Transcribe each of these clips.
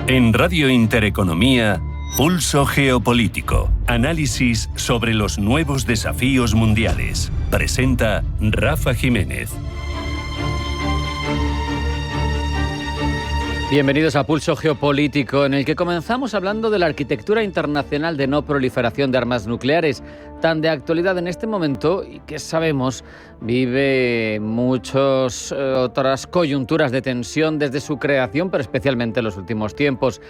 En Radio Intereconomía, Pulso Geopolítico. Análisis sobre los nuevos desafíos mundiales. Presenta Rafa Jiménez. Bienvenidos a Pulso Geopolítico, en el que comenzamos hablando de la arquitectura internacional de no proliferación de armas nucleares, tan de actualidad en este momento y que sabemos vive muchas otras coyunturas de tensión desde su creación, pero especialmente en los últimos tiempos.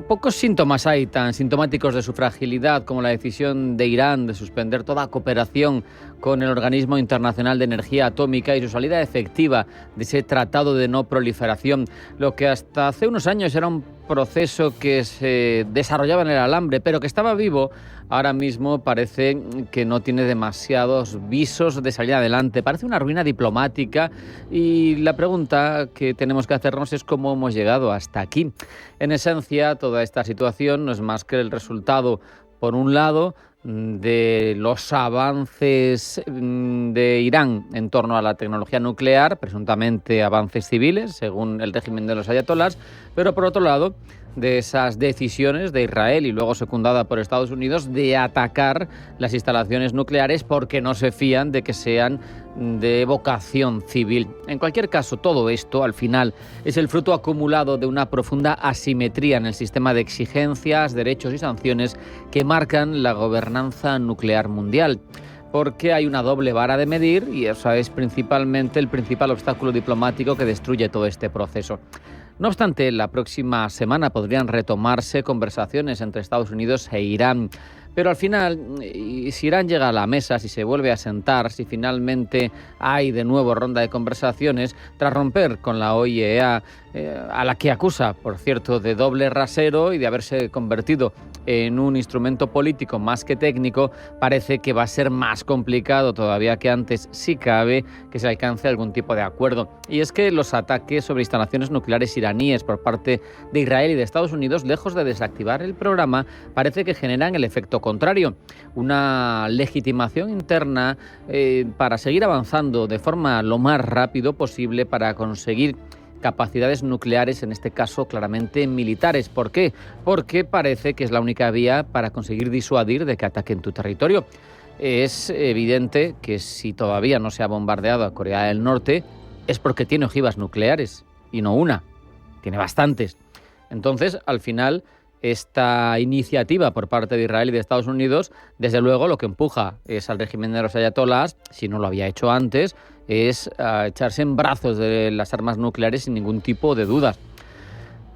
Pocos síntomas hay tan sintomáticos de su fragilidad como la decisión de Irán de suspender toda cooperación con el Organismo Internacional de Energía Atómica y su salida efectiva de ese tratado de no proliferación, lo que hasta hace unos años era un proceso que se desarrollaba en el alambre, pero que estaba vivo. Ahora mismo parece que no tiene demasiados visos de salir adelante. Parece una ruina diplomática y la pregunta que tenemos que hacernos es cómo hemos llegado hasta aquí. En esencia, toda esta situación no es más que el resultado, por un lado, de los avances de Irán en torno a la tecnología nuclear, presuntamente avances civiles, según el régimen de los ayatolás, pero por otro lado, de esas decisiones de Israel y luego secundada por Estados Unidos de atacar las instalaciones nucleares porque no se fían de que sean de vocación civil. En cualquier caso, todo esto, al final, es el fruto acumulado de una profunda asimetría en el sistema de exigencias, derechos y sanciones que marcan la gobernanza nuclear mundial. Porque hay una doble vara de medir y eso es principalmente el principal obstáculo diplomático que destruye todo este proceso. No obstante, la próxima semana podrían retomarse conversaciones entre Estados Unidos e Irán. Pero al final, si Irán llega a la mesa, si se vuelve a sentar, si finalmente hay de nuevo ronda de conversaciones, tras romper con la OIEA, a la que acusa, por cierto, de doble rasero y de haberse convertido en un instrumento político más que técnico, parece que va a ser más complicado todavía que antes, si cabe, que se alcance algún tipo de acuerdo. Y es que los ataques sobre instalaciones nucleares iraníes por parte de Israel y de Estados Unidos, lejos de desactivar el programa, parece que generan el efecto contrario, una legitimación interna para seguir avanzando de forma lo más rápido posible para conseguir capacidades nucleares, en este caso claramente militares. ¿Por qué? Porque parece que es la única vía para conseguir disuadir de que ataquen tu territorio. Es evidente que si todavía no se ha bombardeado a Corea del Norte es porque tiene ojivas nucleares, y no una, tiene bastantes. Entonces, al final, esta iniciativa por parte de Israel y de Estados Unidos, desde luego lo que empuja es al régimen de los ayatolás, si no lo había hecho antes, es a echarse en brazos de las armas nucleares sin ningún tipo de dudas.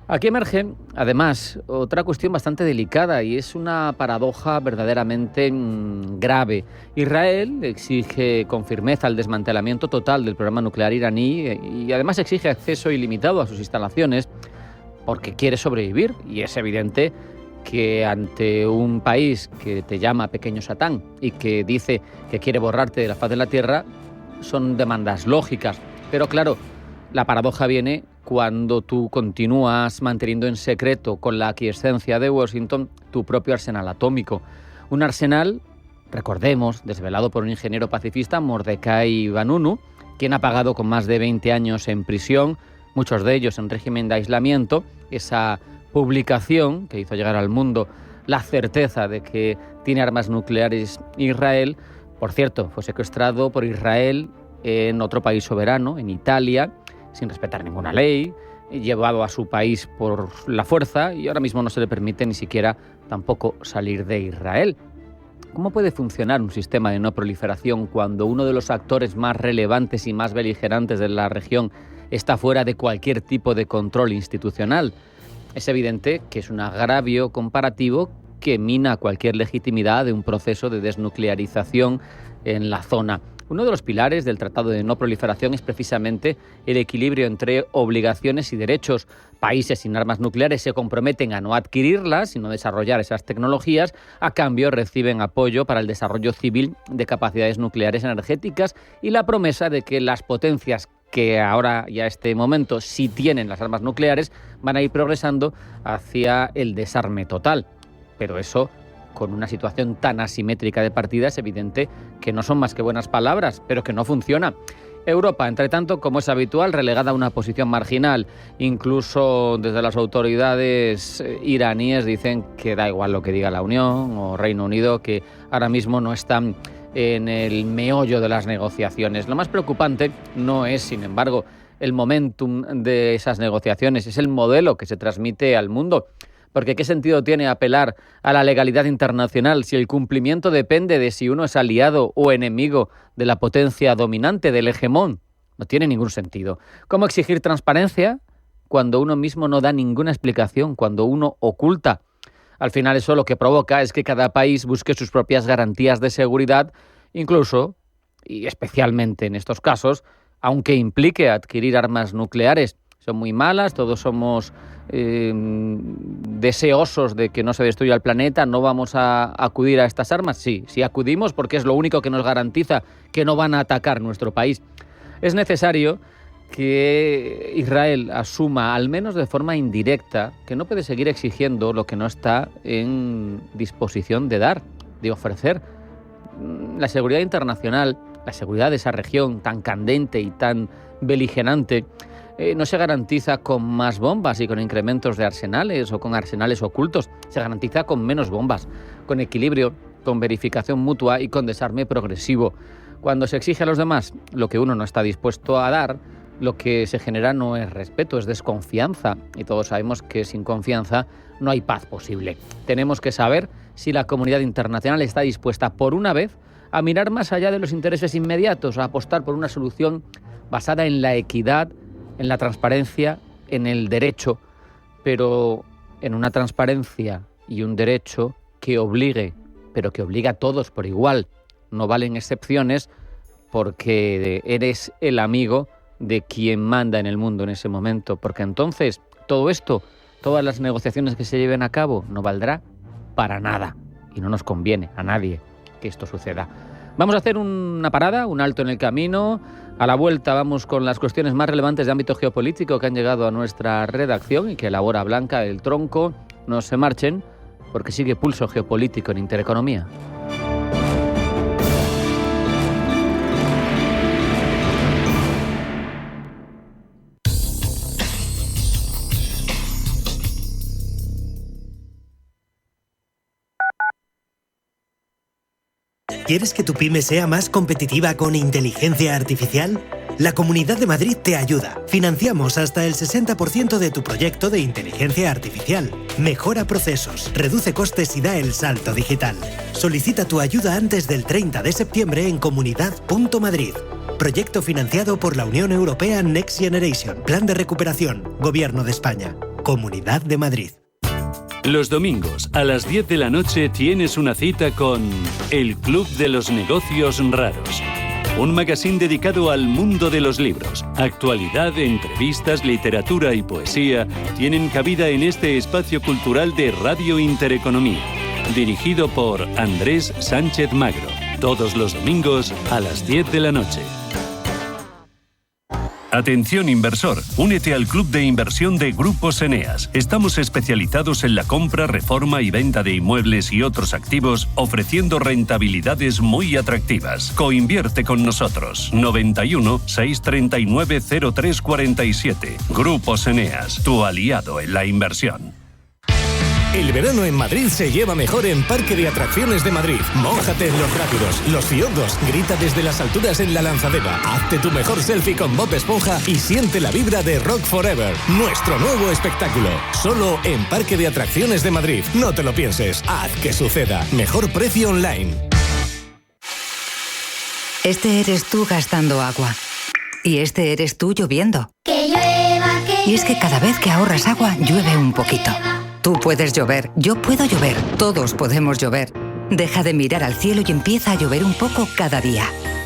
Aquí emerge, además, otra cuestión bastante delicada y es una paradoja verdaderamente grave. Israel exige con firmeza el desmantelamiento total del programa nuclear iraní y además exige acceso ilimitado a sus instalaciones porque quiere sobrevivir, y es evidente que ante un país que te llama pequeño Satán y que dice que quiere borrarte de la faz de la tierra, son demandas lógicas. Pero claro, la paradoja viene cuando tú continúas manteniendo en secreto, con la aquiescencia de Washington, tu propio arsenal atómico. Un arsenal, recordemos, desvelado por un ingeniero pacifista, Mordecai Vanunu, quien ha pagado con más de 20 años en prisión, muchos de ellos en régimen de aislamiento, esa publicación que hizo llegar al mundo la certeza de que tiene armas nucleares Israel. Por cierto, fue secuestrado por Israel en otro país soberano, en Italia, sin respetar ninguna ley, llevado a su país por la fuerza y ahora mismo no se le permite ni siquiera tampoco salir de Israel. ¿Cómo puede funcionar un sistema de no proliferación cuando uno de los actores más relevantes y más beligerantes de la región está fuera de cualquier tipo de control institucional? Es evidente que es un agravio comparativo que mina cualquier legitimidad de un proceso de desnuclearización en la zona. Uno de los pilares del Tratado de No Proliferación es precisamente el equilibrio entre obligaciones y derechos. Países sin armas nucleares se comprometen a no adquirirlas y no desarrollar esas tecnologías. A cambio, reciben apoyo para el desarrollo civil de capacidades nucleares energéticas y la promesa de que las potencias que ahora ya a este momento sí tienen las armas nucleares van a ir progresando hacia el desarme total. Pero eso, con una situación tan asimétrica de partida, es evidente que no son más que buenas palabras, pero que no funciona. Europa, entre tanto, como es habitual, relegada a una posición marginal. Incluso desde las autoridades iraníes dicen que da igual lo que diga la Unión o Reino Unido, que ahora mismo no están en el meollo de las negociaciones. Lo más preocupante no es, sin embargo, el momentum de esas negociaciones, es el modelo que se transmite al mundo. Porque ¿qué sentido tiene apelar a la legalidad internacional si el cumplimiento depende de si uno es aliado o enemigo de la potencia dominante, del hegemón? No tiene ningún sentido. ¿Cómo exigir transparencia cuando uno mismo no da ninguna explicación, cuando uno oculta? Al final eso lo que provoca es que cada país busque sus propias garantías de seguridad, incluso, y especialmente en estos casos, aunque implique adquirir armas nucleares. Son muy malas, todos somos deseosos de que no se destruya el planeta, no vamos a acudir a estas armas. Sí acudimos porque es lo único que nos garantiza que no van a atacar nuestro país. Es necesario que Israel asuma, al menos de forma indirecta, que no puede seguir exigiendo lo que no está en disposición de dar, de ofrecer. La seguridad internacional, la seguridad de esa región tan candente y tan beligerante, no se garantiza con más bombas y con incrementos de arsenales o con arsenales ocultos. Se garantiza con menos bombas, con equilibrio, con verificación mutua y con desarme progresivo. Cuando se exige a los demás lo que uno no está dispuesto a dar, lo que se genera no es respeto, es desconfianza. Y todos sabemos que sin confianza no hay paz posible. Tenemos que saber si la comunidad internacional está dispuesta, por una vez, a mirar más allá de los intereses inmediatos, a apostar por una solución basada en la equidad, en la transparencia, en el derecho, pero en una transparencia y un derecho que obligue, pero que obliga a todos por igual. No valen excepciones porque eres el amigo de quien manda en el mundo en ese momento, porque entonces todo esto, todas las negociaciones que se lleven a cabo, no valdrá para nada y no nos conviene a nadie que esto suceda. Vamos a hacer una parada, un alto en el camino. A la vuelta vamos con las cuestiones más relevantes de ámbito geopolítico que han llegado a nuestra redacción y que elabora Blanca del Tronco. No se marchen, porque sigue Pulso Geopolítico en Intereconomía. ¿Quieres que tu pyme sea más competitiva con inteligencia artificial? La Comunidad de Madrid te ayuda. Financiamos hasta el 60% de tu proyecto de inteligencia artificial. Mejora procesos, reduce costes y da el salto digital. Solicita tu ayuda antes del 30 de septiembre en comunidad.madrid. Proyecto financiado por la Unión Europea Next Generation. Plan de recuperación. Gobierno de España. Comunidad de Madrid. Los domingos a las 10 de la noche tienes una cita con El Club de los Negocios Raros. Un magazín dedicado al mundo de los libros. Actualidad, entrevistas, literatura y poesía tienen cabida en este espacio cultural de Radio Intereconomía. Dirigido por Andrés Sánchez Magro. Todos los domingos a las 10 de la noche. Atención inversor, únete al club de inversión de Grupos Eneas. Estamos especializados en la compra, reforma y venta de inmuebles y otros activos, ofreciendo rentabilidades muy atractivas. Coinvierte con nosotros. 91 639 0347. Grupos Eneas, tu aliado en la inversión. El verano en Madrid se lleva mejor en Parque de Atracciones de Madrid. Mójate en los rápidos, los fiordos, grita desde las alturas en la lanzadera, hazte tu mejor selfie con Bob Esponja y siente la vibra de Rock Forever, nuestro nuevo espectáculo. Solo en Parque de Atracciones de Madrid. No te lo pienses, haz que suceda. Mejor precio online. Este eres tú gastando agua. Y este eres tú lloviendo. Que llueva, que y es que cada vez que ahorras agua, llueve un poquito. Tú puedes llover, yo puedo llover, todos podemos llover. Deja de mirar al cielo y empieza a llover un poco cada día.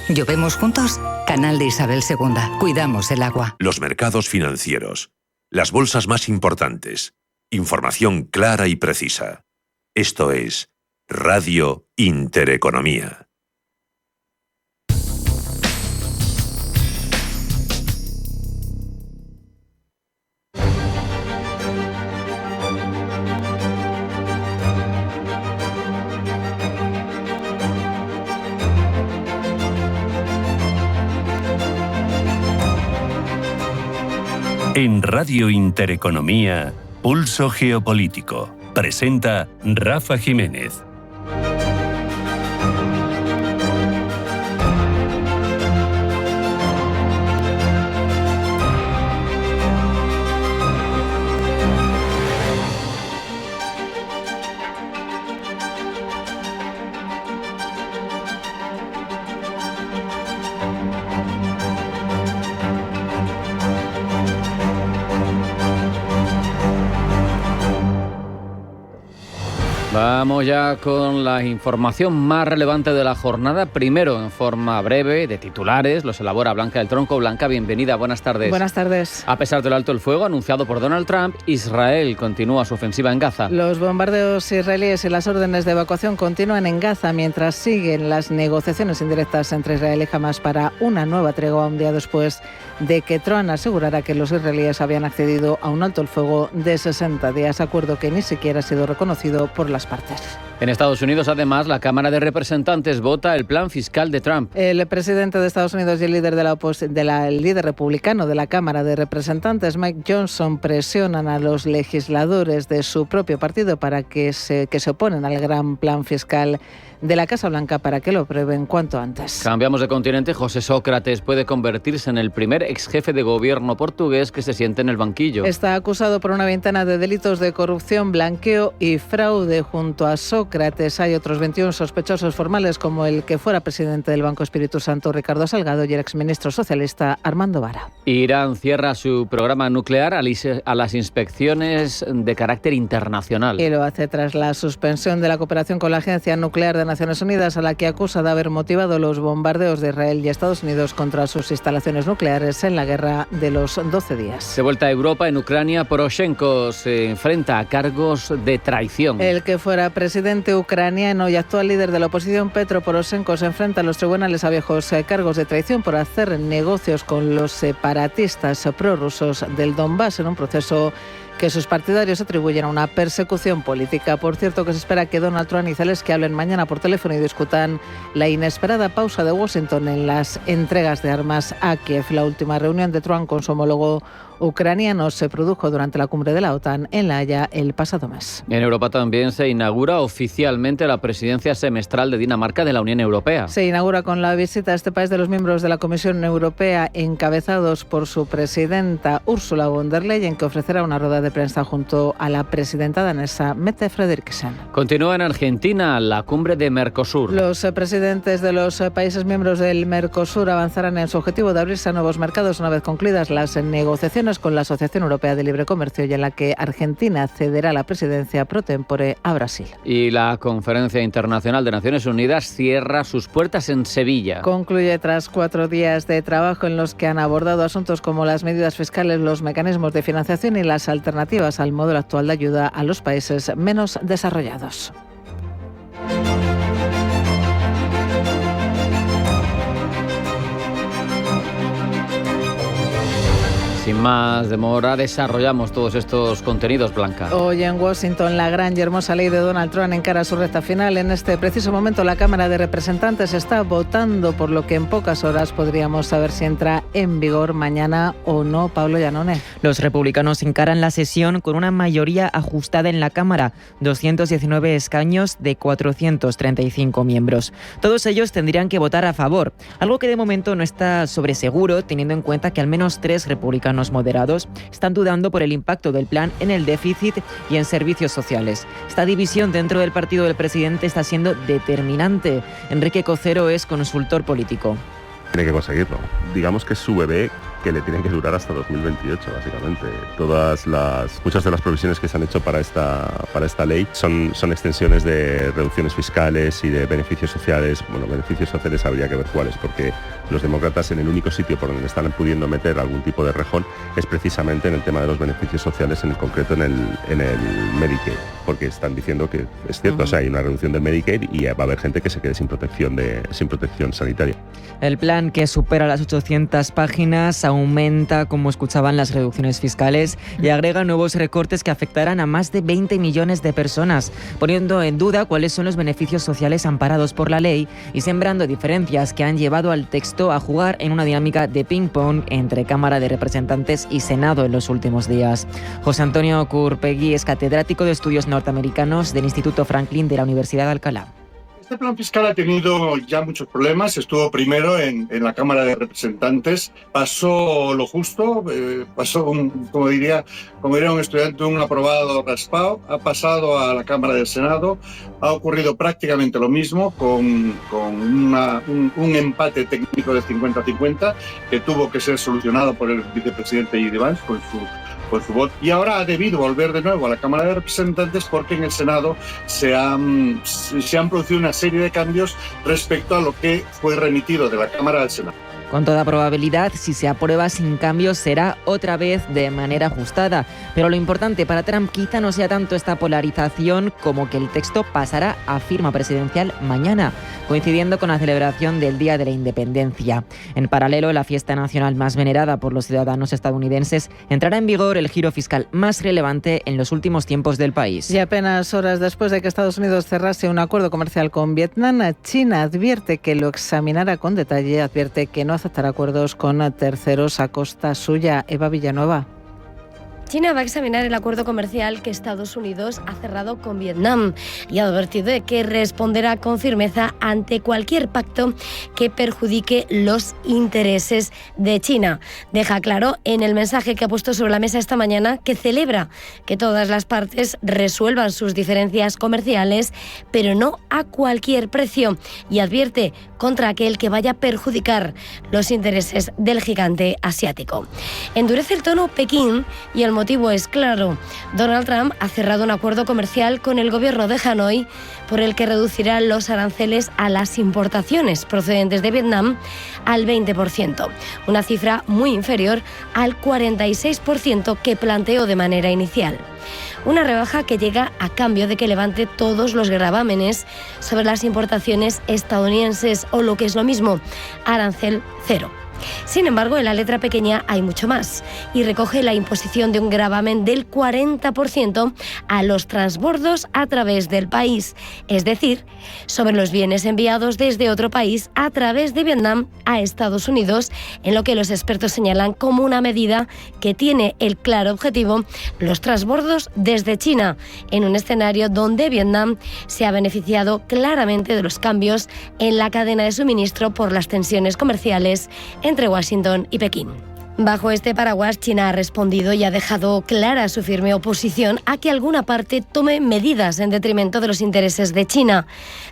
¿Llovemos juntos? Canal de Isabel II. Cuidamos el agua. Los mercados financieros. Las bolsas más importantes. Información clara y precisa. Esto es Radio Intereconomía. En Radio Intereconomía, Pulso Geopolítico. Presenta Rafa Jiménez. Vamos ya con la información más relevante de la jornada. Primero, en forma breve, de titulares, los elabora Blanca del Tronco. Blanca, bienvenida, buenas tardes. Buenas tardes. A pesar del alto el fuego anunciado por Donald Trump, Israel continúa su ofensiva en Gaza. Los bombardeos israelíes y las órdenes de evacuación continúan en Gaza mientras siguen las negociaciones indirectas entre Israel y Hamas para una nueva tregua un día después de que Trump asegurara que los israelíes habían accedido a un alto el fuego de 60 días, acuerdo que ni siquiera ha sido reconocido por las partes. En Estados Unidos, además, la Cámara de Representantes vota el plan fiscal de Trump. El presidente de Estados Unidos y el líder el líder republicano de la Cámara de Representantes, Mike Johnson, presionan a los legisladores de su propio partido para que se oponen al gran plan fiscal de la Casa Blanca para que lo aprueben cuanto antes. Cambiamos de continente. José Sócrates puede convertirse en el primer exjefe de gobierno portugués que se siente en el banquillo. Está acusado por una veintena de delitos de corrupción, blanqueo y fraude. Junto a Sócrates hay otros 21 sospechosos formales, como el que fuera presidente del Banco Espíritu Santo, Ricardo Salgado, y el exministro socialista, Armando Vara. Irán cierra su programa nuclear a las inspecciones de carácter internacional. Y lo hace tras la suspensión de la cooperación con la Agencia Nuclear de Naciones Unidas, a la que acusa de haber motivado los bombardeos de Israel y Estados Unidos contra sus instalaciones nucleares en la guerra de los 12 días. De vuelta a Europa, en Ucrania, Poroshenko se enfrenta a cargos de traición. El que fuera presidente ucraniano y actual líder de la oposición, Petro Poroshenko, se enfrenta a los tribunales a viejos cargos de traición por hacer negocios con los separatistas prorrusos del Donbass en un proceso que sus partidarios atribuyen a una persecución política. Por cierto, que se espera que Donald Trump y Zelensky hablen mañana por teléfono y discutan la inesperada pausa de Washington en las entregas de armas a Kiev. La última reunión de Trump con su homólogo ucraniano se produjo durante la cumbre de la OTAN en La Haya el pasado mes. En Europa también se inaugura oficialmente la presidencia semestral de Dinamarca de la Unión Europea. Se inaugura con la visita a este país de los miembros de la Comisión Europea, encabezados por su presidenta Ursula von der Leyen, que ofrecerá una rueda de prensa junto a la presidenta danesa Mette Frederiksen. Continúa en Argentina la cumbre de Mercosur. Los presidentes de los países miembros del Mercosur avanzarán en su objetivo de abrirse a nuevos mercados una vez concluidas las negociaciones con la Asociación Europea de Libre Comercio, y en la que Argentina cederá la presidencia pro tempore a Brasil. Y la Conferencia Internacional de Naciones Unidas cierra sus puertas en Sevilla. Concluye tras 4 días de trabajo en los que han abordado asuntos como las medidas fiscales, los mecanismos de financiación y las alternativas al modelo actual de ayuda a los países menos desarrollados. Sin más demora, desarrollamos todos estos contenidos, Blanca. Hoy en Washington, la gran y hermosa ley de Donald Trump encara su recta final. En este preciso momento, la Cámara de Representantes está votando, por lo que en pocas horas podríamos saber si entra en vigor mañana o no. Pablo Llanone. Los republicanos encaran la sesión con una mayoría ajustada en la Cámara, 219 escaños de 435 miembros. Todos ellos tendrían que votar a favor, algo que de momento no está sobre seguro, teniendo en cuenta que al menos 3 republicanos moderados están dudando por el impacto del plan en el déficit y en servicios sociales. Esta división dentro del partido del presidente está siendo determinante. Enrique Cocero es consultor político. Tiene que conseguirlo. Digamos que es su bebé, que le tienen que durar hasta 2028, básicamente. Muchas de las provisiones que se han hecho para esta ley son extensiones de reducciones fiscales y de beneficios sociales. Bueno, beneficios sociales habría que ver cuáles, porque los demócratas en el único sitio por donde están pudiendo meter algún tipo de rejón es precisamente en el tema de los beneficios sociales, en concreto en el Medicaid. porque están diciendo que es cierto, o sea, hay una reducción del Medicaid y va a haber gente que se quede sin protección sanitaria. El plan, que supera las 800 páginas, aumenta, como escuchaban, las reducciones fiscales y agrega nuevos recortes que afectarán a más de 20 millones de personas, poniendo en duda cuáles son los beneficios sociales amparados por la ley y sembrando diferencias que han llevado al texto a jugar en una dinámica de ping-pong entre Cámara de Representantes y Senado en los últimos días. José Antonio Curpegui es catedrático de Estudios Norteamericanos del Instituto Franklin de la Universidad de Alcalá. Este plan fiscal ha tenido ya muchos problemas. Estuvo primero en la Cámara de Representantes, pasó lo justo, pasó, como diría un estudiante, un aprobado raspado, ha pasado a la Cámara del Senado, ha ocurrido prácticamente lo mismo con un empate técnico de 50-50 que tuvo que ser solucionado por el vicepresidente J.D. Vance con su voto, y ahora ha debido volver de nuevo a la Cámara de Representantes porque en el Senado se han producido una serie de cambios respecto a lo que fue remitido de la Cámara del Senado. Con toda probabilidad, si se aprueba sin cambios, será otra vez de manera ajustada. Pero lo importante para Trump quizá no sea tanto esta polarización como que el texto pasará a firma presidencial mañana, coincidiendo con la celebración del Día de la Independencia. En paralelo, la fiesta nacional más venerada por los ciudadanos estadounidenses, entrará en vigor el giro fiscal más relevante en los últimos tiempos del país. Y apenas horas después de que Estados Unidos cerrase un acuerdo comercial con Vietnam, China advierte que lo examinará con detalle, advierte que no aceptar acuerdos con terceros a costa suya. Eva Villanueva. China va a examinar el acuerdo comercial que Estados Unidos ha cerrado con Vietnam y ha advertido de que responderá con firmeza ante cualquier pacto que perjudique los intereses de China. Deja claro en el mensaje que ha puesto sobre la mesa esta mañana que celebra que todas las partes resuelvan sus diferencias comerciales, pero no a cualquier precio, y advierte contra aquel que vaya a perjudicar los intereses del gigante asiático. Endurece el tono Pekín y el motivo es claro. Donald Trump ha cerrado un acuerdo comercial con el gobierno de Hanoi por el que reducirá los aranceles a las importaciones procedentes de Vietnam al 20%, una cifra muy inferior al 46% que planteó de manera inicial. Una rebaja que llega a cambio de que levante todos los gravámenes sobre las importaciones estadounidenses, o lo que es lo mismo, arancel cero. Sin embargo, en la letra pequeña hay mucho más y recoge la imposición de un gravamen del 40% a los transbordos a través del país, es decir, sobre los bienes enviados desde otro país a través de Vietnam a Estados Unidos, en lo que los expertos señalan como una medida que tiene el claro objetivo los transbordos desde China, en un escenario donde Vietnam se ha beneficiado claramente de los cambios en la cadena de suministro por las tensiones comerciales entre Washington y Pekín. Bajo este paraguas, China ha respondido y ha dejado clara su firme oposición a que alguna parte tome medidas en detrimento de los intereses de China.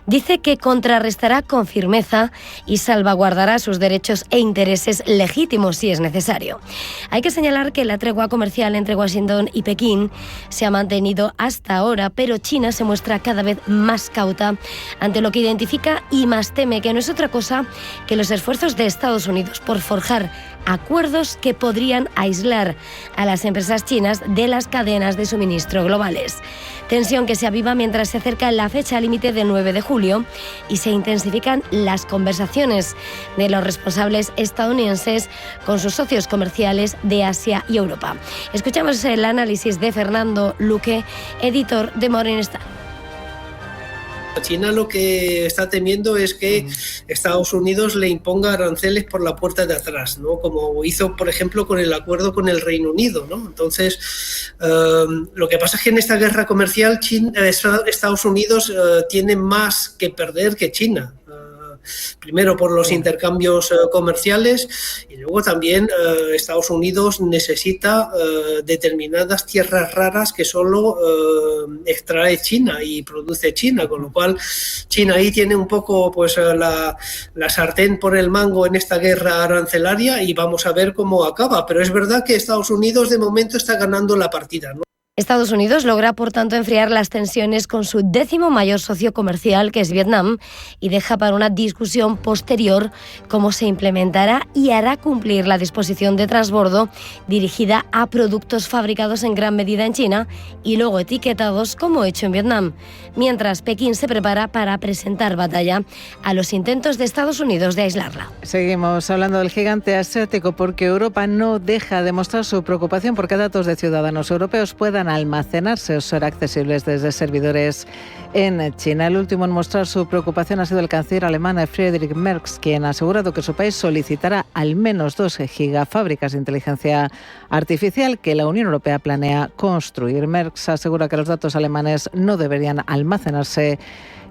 Dice que contrarrestará con firmeza y salvaguardará sus derechos e intereses legítimos si es necesario. Hay que señalar que la tregua comercial entre Washington y Pekín se ha mantenido hasta ahora, pero China se muestra cada vez más cauta ante lo que identifica y más teme, que no es otra cosa que los esfuerzos de Estados Unidos por forjar acuerdos que podrían aislar a las empresas chinas de las cadenas de suministro globales. Tensión que se aviva mientras se acerca la fecha límite del 9 de julio y se intensifican las conversaciones de los responsables estadounidenses con sus socios comerciales de Asia y Europa. Escuchamos el análisis de Fernando Luque, editor de Morningstar. China lo que está temiendo es que Estados Unidos le imponga aranceles por la puerta de atrás, ¿no? Como hizo, por ejemplo, con el acuerdo con el Reino Unido, ¿no? Entonces, lo que pasa es que en esta guerra comercial Estados Unidos tiene más que perder que China. Primero por los intercambios comerciales y luego también Estados Unidos necesita determinadas tierras raras que solo extrae China y produce China, con lo cual China ahí tiene un poco pues la sartén por el mango en esta guerra arancelaria y vamos a ver cómo acaba, pero es verdad que Estados Unidos de momento está ganando la partida, ¿no? Estados Unidos logra, por tanto, enfriar las tensiones con su 10º mayor socio comercial, que es Vietnam, y deja para una discusión posterior cómo se implementará y hará cumplir la disposición de transbordo dirigida a productos fabricados en gran medida en China y luego etiquetados como hecho en Vietnam, mientras Pekín se prepara para presentar batalla a los intentos de Estados Unidos de aislarla. Seguimos hablando del gigante asiático porque Europa no deja de mostrar su preocupación porque datos de ciudadanos europeos puedan almacenarse o ser accesibles desde servidores en China. El último en mostrar su preocupación ha sido el canciller alemán Friedrich Merz, quien ha asegurado que su país solicitará al menos 2 gigafábricas de inteligencia artificial que la Unión Europea planea construir. Merz asegura que los datos alemanes no deberían almacenarse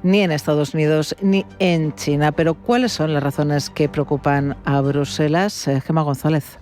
ni en Estados Unidos ni en China. Pero ¿cuáles son las razones que preocupan a Bruselas? Gemma González.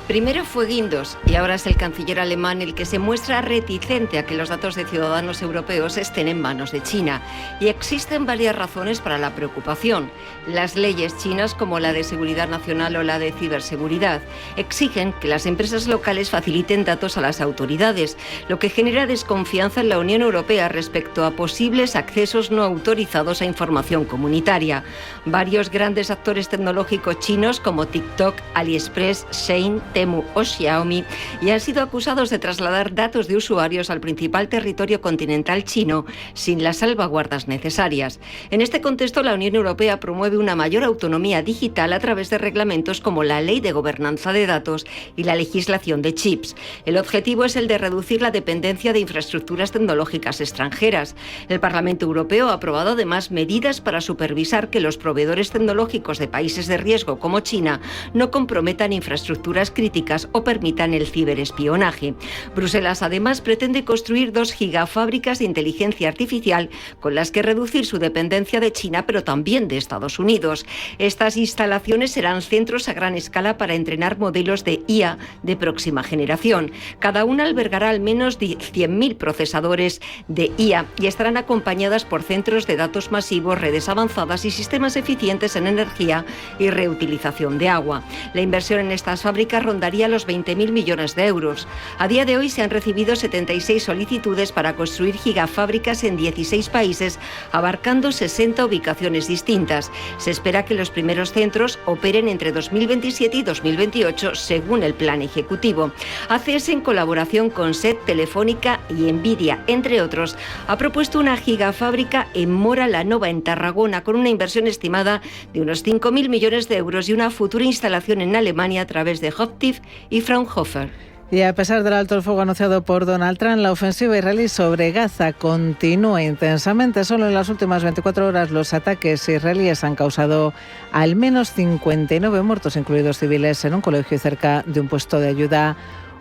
Primero fue Guindos y ahora es el canciller alemán el que se muestra reticente a que los datos de ciudadanos europeos estén en manos de China. Y existen varias razones para la preocupación. Las leyes chinas, como la de seguridad nacional o la de ciberseguridad, exigen que las empresas locales faciliten datos a las autoridades, lo que genera desconfianza en la Unión Europea respecto a posibles accesos no autorizados a información comunitaria. Varios grandes actores tecnológicos chinos como TikTok, AliExpress, Shein, Temu o Xiaomi ya han sido acusados de trasladar datos de usuarios al principal territorio continental chino sin las salvaguardas necesarias. En este contexto, la Unión Europea promueve una mayor autonomía digital a través de reglamentos como la Ley de Gobernanza de Datos y la legislación de chips. El objetivo es el de reducir la dependencia de infraestructuras tecnológicas extranjeras. El Parlamento Europeo ha aprobado además medidas para supervisar que los proveedores tecnológicos de países de riesgo como China no comprometan infraestructuras críticas o permitan el ciberespionaje. Bruselas además pretende construir 2 gigafábricas de inteligencia artificial con las que reducir su dependencia de China, pero también de Estados Unidos. Estas instalaciones serán centros a gran escala para entrenar modelos de IA de próxima generación. Cada una albergará al menos 100.000 procesadores de IA y estarán acompañadas por centros de datos masivos, redes avanzadas y sistemas eficientes en energía y reutilización de agua. La inversión en estas fábricas rondaría los 20.000 millones de euros. A día de hoy se han recibido 76 solicitudes para construir gigafábricas en 16 países, abarcando 60 ubicaciones distintas. Se espera que los primeros centros operen entre 2027 y 2028, según el plan ejecutivo. ACS, en colaboración con SET, Telefónica y Nvidia, entre otros, ha propuesto una gigafábrica en Mora la Nova, en Tarragona, con una inversión estimada de unos 5.000 millones de euros y una futura instalación en Alemania a través de Hochtief y Fraunhofer. Y a pesar del alto el fuego anunciado por Donald Trump, la ofensiva israelí sobre Gaza continúa intensamente. Solo en las últimas 24 horas los ataques israelíes han causado al menos 59 muertos, incluidos civiles, en un colegio y cerca de un puesto de ayuda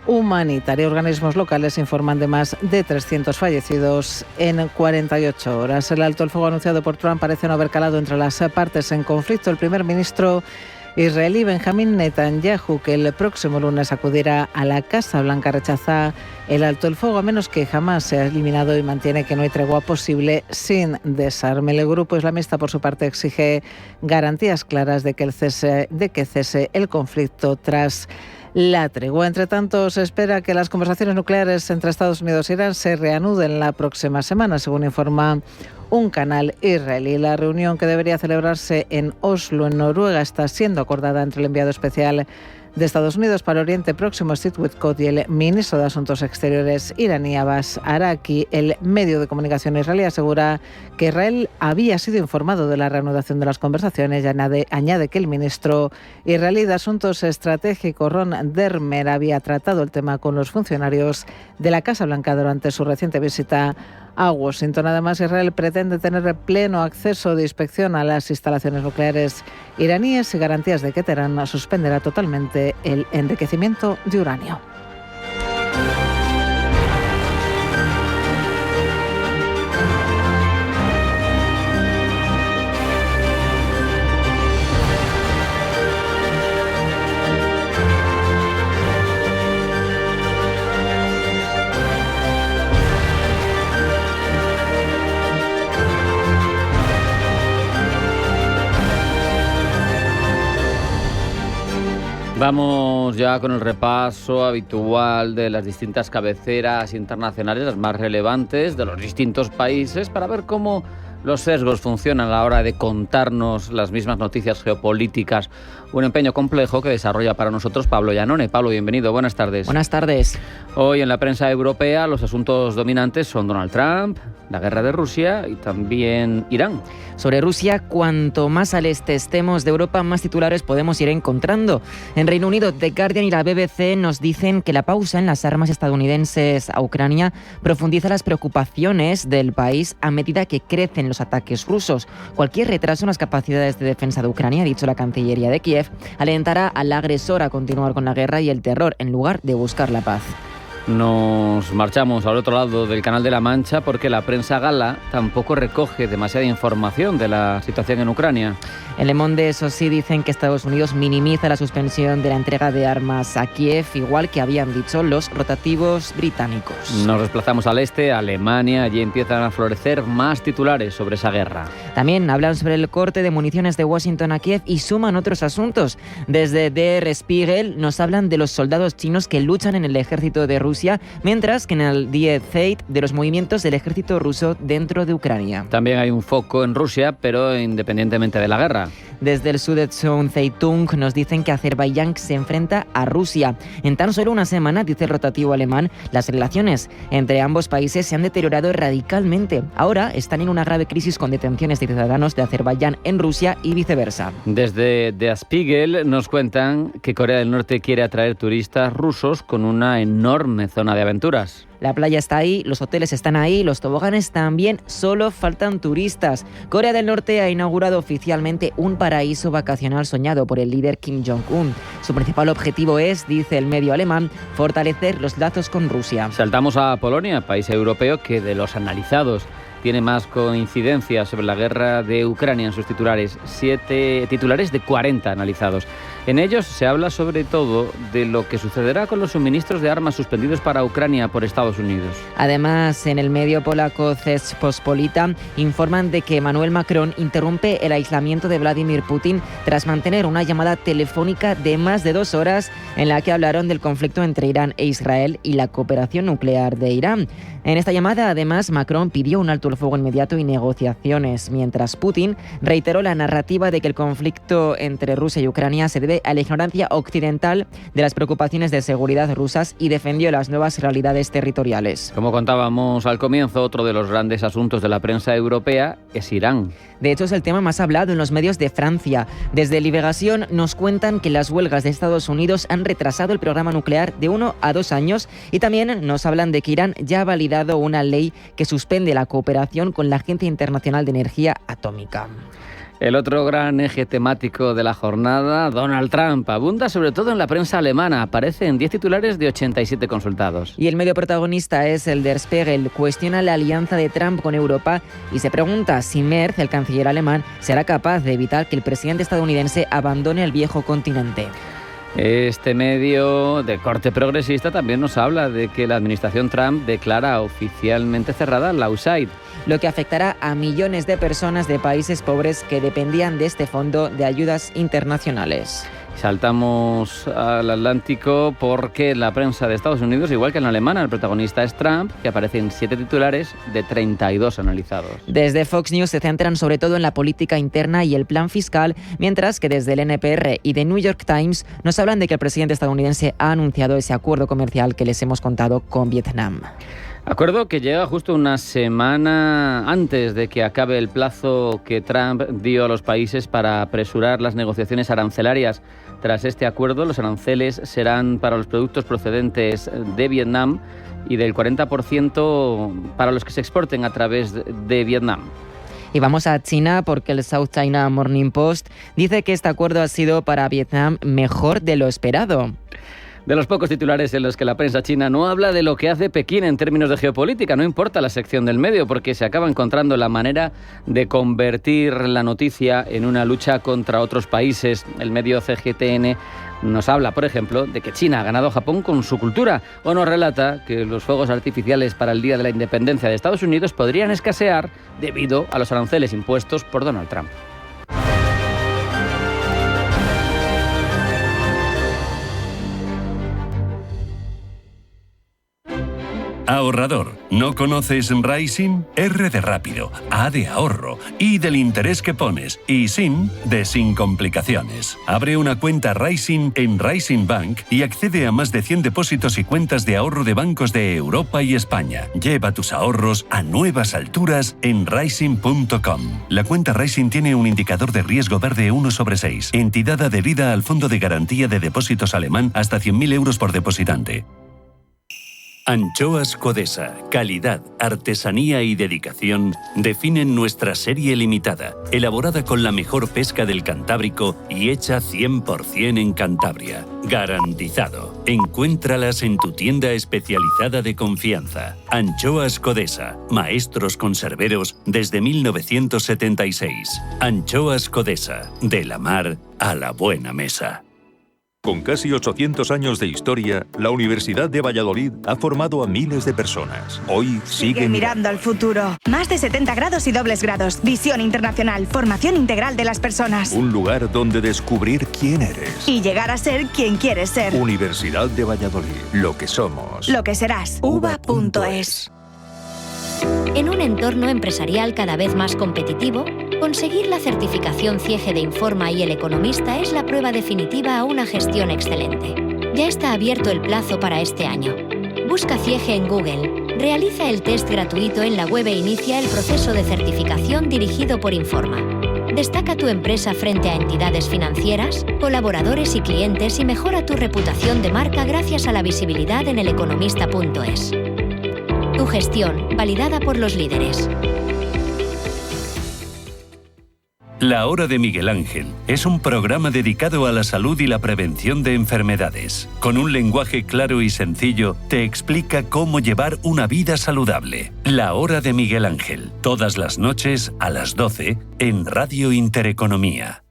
humanitaria. Organismos locales informan de más de 300 fallecidos en 48 horas. El alto el fuego anunciado por Trump parece no haber calado entre las partes en conflicto. El primer ministro israelí Benjamín Netanyahu, que el próximo lunes acudirá a la Casa Blanca, rechaza el alto el fuego a menos que jamás sea eliminado y mantiene que no hay tregua posible sin desarme. El grupo islamista, por su parte, exige garantías claras de que cese el conflicto tras la tregua. Entre tanto, se espera que las conversaciones nucleares entre Estados Unidos e Irán se reanuden la próxima semana, según informa un canal israelí. La reunión, que debería celebrarse en Oslo, en Noruega, está siendo acordada entre el enviado especial de Estados Unidos para Oriente Próximo, Steve Witkoff, y el ministro de Asuntos Exteriores iraní, Abbas Araki. El medio de comunicación israelí asegura que Israel había sido informado de la reanudación de las conversaciones y añade que el ministro israelí de Asuntos Estratégicos, Ron Dermer, había tratado el tema con los funcionarios de la Casa Blanca durante su reciente visita a Washington. Además, Israel pretende tener pleno acceso de inspección a las instalaciones nucleares iraníes y garantías de que Teherán suspenderá totalmente el enriquecimiento de uranio. Vamos ya con el repaso habitual de las distintas cabeceras internacionales, las más relevantes de los distintos países, para ver cómo los sesgos funcionan a la hora de contarnos las mismas noticias geopolíticas. Un empeño complejo que desarrolla para nosotros Pablo Iannone. Pablo, bienvenido. Buenas tardes. Buenas tardes. Hoy en la prensa europea los asuntos dominantes son Donald Trump, la guerra de Rusia y también Irán. Sobre Rusia, cuanto más al este estemos de Europa, más titulares podemos ir encontrando. En Reino Unido, The Guardian y la BBC nos dicen que la pausa en las armas estadounidenses a Ucrania profundiza las preocupaciones del país a medida que crecen los ataques rusos. Cualquier retraso en las capacidades de defensa de Ucrania, ha dicho la Cancillería de Kiev, alentará al agresor a continuar con la guerra y el terror en lugar de buscar la paz. Nos marchamos al otro lado del Canal de la Mancha porque la prensa gala tampoco recoge demasiada información de la situación en Ucrania. En Le Monde, eso sí, dicen que Estados Unidos minimiza la suspensión de la entrega de armas a Kiev, igual que habían dicho los rotativos británicos. Nos desplazamos al este, a Alemania. Allí empiezan a florecer más titulares sobre esa guerra. También hablan sobre el corte de municiones de Washington a Kiev y suman otros asuntos. Desde Der Spiegel nos hablan de los soldados chinos que luchan en el ejército de Rusia, mientras que en el Die Zeit de los movimientos del ejército ruso dentro de Ucrania. También hay un foco en Rusia, pero independientemente de la guerra. Desde el Süddeutsche Zeitung nos dicen que Azerbaiyán se enfrenta a Rusia. En tan solo una semana, dice el rotativo alemán, las relaciones entre ambos países se han deteriorado radicalmente. Ahora están en una grave crisis con detenciones de ciudadanos de Azerbaiyán en Rusia y viceversa. Desde Der Spiegel nos cuentan que Corea del Norte quiere atraer turistas rusos con una enorme zona de aventuras. La playa está ahí, los hoteles están ahí, los toboganes también, solo faltan turistas. Corea del Norte ha inaugurado oficialmente un paraíso vacacional soñado por el líder Kim Jong-un. Su principal objetivo es, dice el medio alemán, fortalecer los lazos con Rusia. Saltamos a Polonia, país europeo que de los analizados tiene más coincidencias sobre la guerra de Ucrania en sus titulares, 7 titulares de 40 analizados. En ellos se habla sobre todo de lo que sucederá con los suministros de armas suspendidos para Ucrania por Estados Unidos. Además, en el medio polaco Rzeczpospolita informan de que Emmanuel Macron interrumpe el aislamiento de Vladimir Putin tras mantener una llamada telefónica de más de 2 horas en la que hablaron del conflicto entre Irán e Israel y la cooperación nuclear de Irán. En esta llamada, además, Macron pidió un alto el fuego inmediato y negociaciones, mientras Putin reiteró la narrativa de que el conflicto entre Rusia y Ucrania se debe a la ignorancia occidental de las preocupaciones de seguridad rusas y defendió las nuevas realidades territoriales. Como contábamos al comienzo, otro de los grandes asuntos de la prensa europea es Irán. De hecho, es el tema más hablado en los medios de Francia. Desde Liberación nos cuentan que las huelgas de Estados Unidos han retrasado el programa nuclear de 1 a 2 años y también nos hablan de que Irán ya ha validado una ley que suspende la cooperación con la Agencia Internacional de Energía Atómica. El otro gran eje temático de la jornada, Donald Trump, abunda sobre todo en la prensa alemana. Aparece en 10 titulares de 87 consultados. Y el medio protagonista es el Der Spiegel. Cuestiona la alianza de Trump con Europa y se pregunta si Merz, el canciller alemán, será capaz de evitar que el presidente estadounidense abandone el viejo continente. Este medio de corte progresista también nos habla de que la administración Trump declara oficialmente cerrada la USAID, lo que afectará a millones de personas de países pobres que dependían de este fondo de ayudas internacionales. Saltamos al Atlántico porque en la prensa de Estados Unidos, igual que en la alemana, el protagonista es Trump, que aparece en 7 titulares de 32 analizados. Desde Fox News se centran sobre todo en la política interna y el plan fiscal, mientras que desde el NPR y The New York Times nos hablan de que el presidente estadounidense ha anunciado ese acuerdo comercial que les hemos contado con Vietnam. Acuerdo que llega justo una semana antes de que acabe el plazo que Trump dio a los países para apresurar las negociaciones arancelarias. Tras este acuerdo, los aranceles serán para los productos procedentes de Vietnam y del 40% para los que se exporten a través de Vietnam. Y vamos a China porque el South China Morning Post dice que este acuerdo ha sido para Vietnam mejor de lo esperado. De los pocos titulares en los que la prensa china no habla de lo que hace Pekín en términos de geopolítica, no importa la sección del medio, porque se acaba encontrando la manera de convertir la noticia en una lucha contra otros países. El medio CGTN nos habla, por ejemplo, de que China ha ganado a Japón con su cultura, o nos relata que los fuegos artificiales para el Día de la Independencia de Estados Unidos podrían escasear debido a los aranceles impuestos por Donald Trump. Ahorrador, ¿no conoces Rising? R de rápido, A de ahorro, I del interés que pones y SIN de sin complicaciones. Abre una cuenta Rising en Rising Bank y accede a más de 100 depósitos y cuentas de ahorro de bancos de Europa y España. Lleva tus ahorros a nuevas alturas en Rising.com. La cuenta Rising tiene un indicador de riesgo verde 1/6. Entidad adherida al Fondo de Garantía de Depósitos alemán hasta 100.000 euros por depositante. Anchoas Codesa, calidad, artesanía y dedicación definen nuestra serie limitada, elaborada con la mejor pesca del Cantábrico y hecha 100% en Cantabria. Garantizado. Encuéntralas en tu tienda especializada de confianza. Anchoas Codesa, maestros conserveros desde 1976. Anchoas Codesa, de la mar a la buena mesa. Con casi 800 años de historia, la Universidad de Valladolid ha formado a miles de personas. Hoy sigue mirando al futuro. Más de 70 grados y dobles grados. Visión internacional. Formación integral de las personas. Un lugar donde descubrir quién eres. Y llegar a ser quien quieres ser. Universidad de Valladolid. Lo que somos. Lo que serás. uva.es. En un entorno empresarial cada vez más competitivo, conseguir la certificación CIEGE de Informa y El Economista es la prueba definitiva a una gestión excelente. Ya está abierto el plazo para este año. Busca CIEGE en Google, realiza el test gratuito en la web e inicia el proceso de certificación dirigido por Informa. Destaca tu empresa frente a entidades financieras, colaboradores y clientes y mejora tu reputación de marca gracias a la visibilidad en eleconomista.es. Tu gestión, validada por los líderes. La Hora de Miguel Ángel es un programa dedicado a la salud y la prevención de enfermedades. Con un lenguaje claro y sencillo, te explica cómo llevar una vida saludable. La Hora de Miguel Ángel, todas las noches a las 12 en Radio Intereconomía.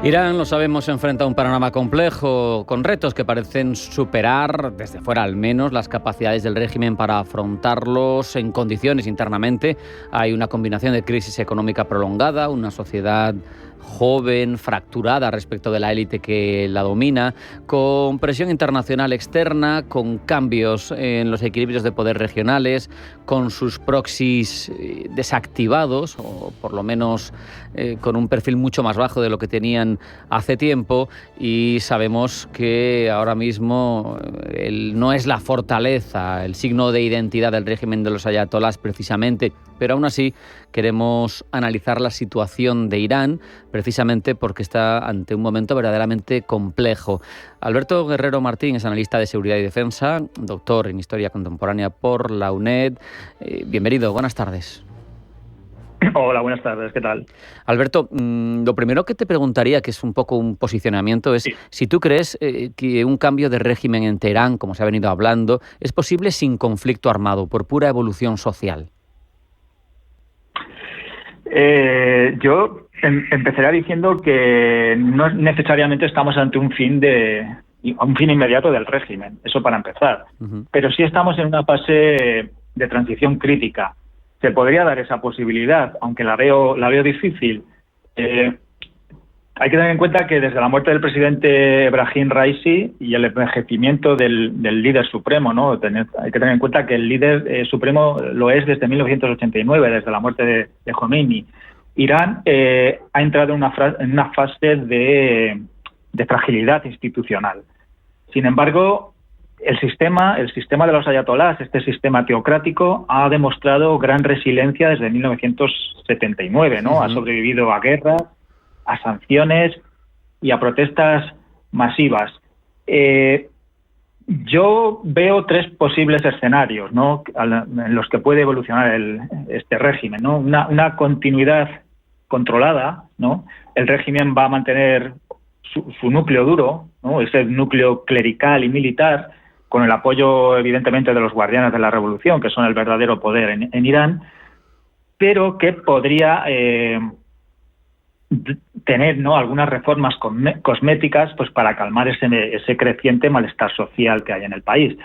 Irán, lo sabemos, se enfrenta a un panorama complejo, con retos que parecen superar, desde fuera al menos, las capacidades del régimen para afrontarlos en condiciones internamente. Hay una combinación de crisis económica prolongada, una sociedad joven, fracturada respecto de la élite que la domina, con presión internacional externa, con cambios en los equilibrios de poder regionales, con sus proxies desactivados, o por lo menos con un perfil mucho más bajo de lo que tenían hace tiempo, y sabemos que ahora mismo no es la fortaleza, el signo de identidad del régimen de los ayatolás precisamente, pero aún así queremos analizar la situación de Irán, precisamente porque está ante un momento verdaderamente complejo. Alberto Guerrero Martín es analista de seguridad y defensa, doctor en historia contemporánea por la UNED. Bienvenido, buenas tardes. Hola, buenas tardes, ¿qué tal? Alberto, lo primero que te preguntaría, que es un poco un posicionamiento, es si tú crees que un cambio de régimen en Teherán, como se ha venido hablando, es posible sin conflicto armado, por pura evolución social. Yo empezaría diciendo que no necesariamente estamos ante un fin inmediato del régimen, eso para empezar. Pero sí estamos en una fase de transición crítica. Se podría dar esa posibilidad, aunque la veo difícil. Hay que tener en cuenta que desde la muerte del presidente Ebrahim Raisi y el envejecimiento del líder supremo, ¿no? Hay que tener en cuenta que el líder supremo lo es desde 1989, desde la muerte de Khomeini. Irán ha entrado en una fase de fragilidad institucional. Sin embargo, el sistema de los ayatolás, este sistema teocrático, ha demostrado gran resiliencia desde 1979, ¿no? Ha sobrevivido a guerras, a sanciones y a protestas masivas. Yo veo tres posibles escenarios, ¿no?, en los que puede evolucionar este régimen, ¿no? Una continuidad controlada, ¿no? El régimen va a mantener su núcleo duro, ¿no?, ese núcleo clerical y militar, con el apoyo evidentemente de los guardianes de la revolución, que son el verdadero poder en Irán, pero que podría tener, ¿no?, algunas reformas cosméticas pues para calmar ese creciente malestar social que hay en el país.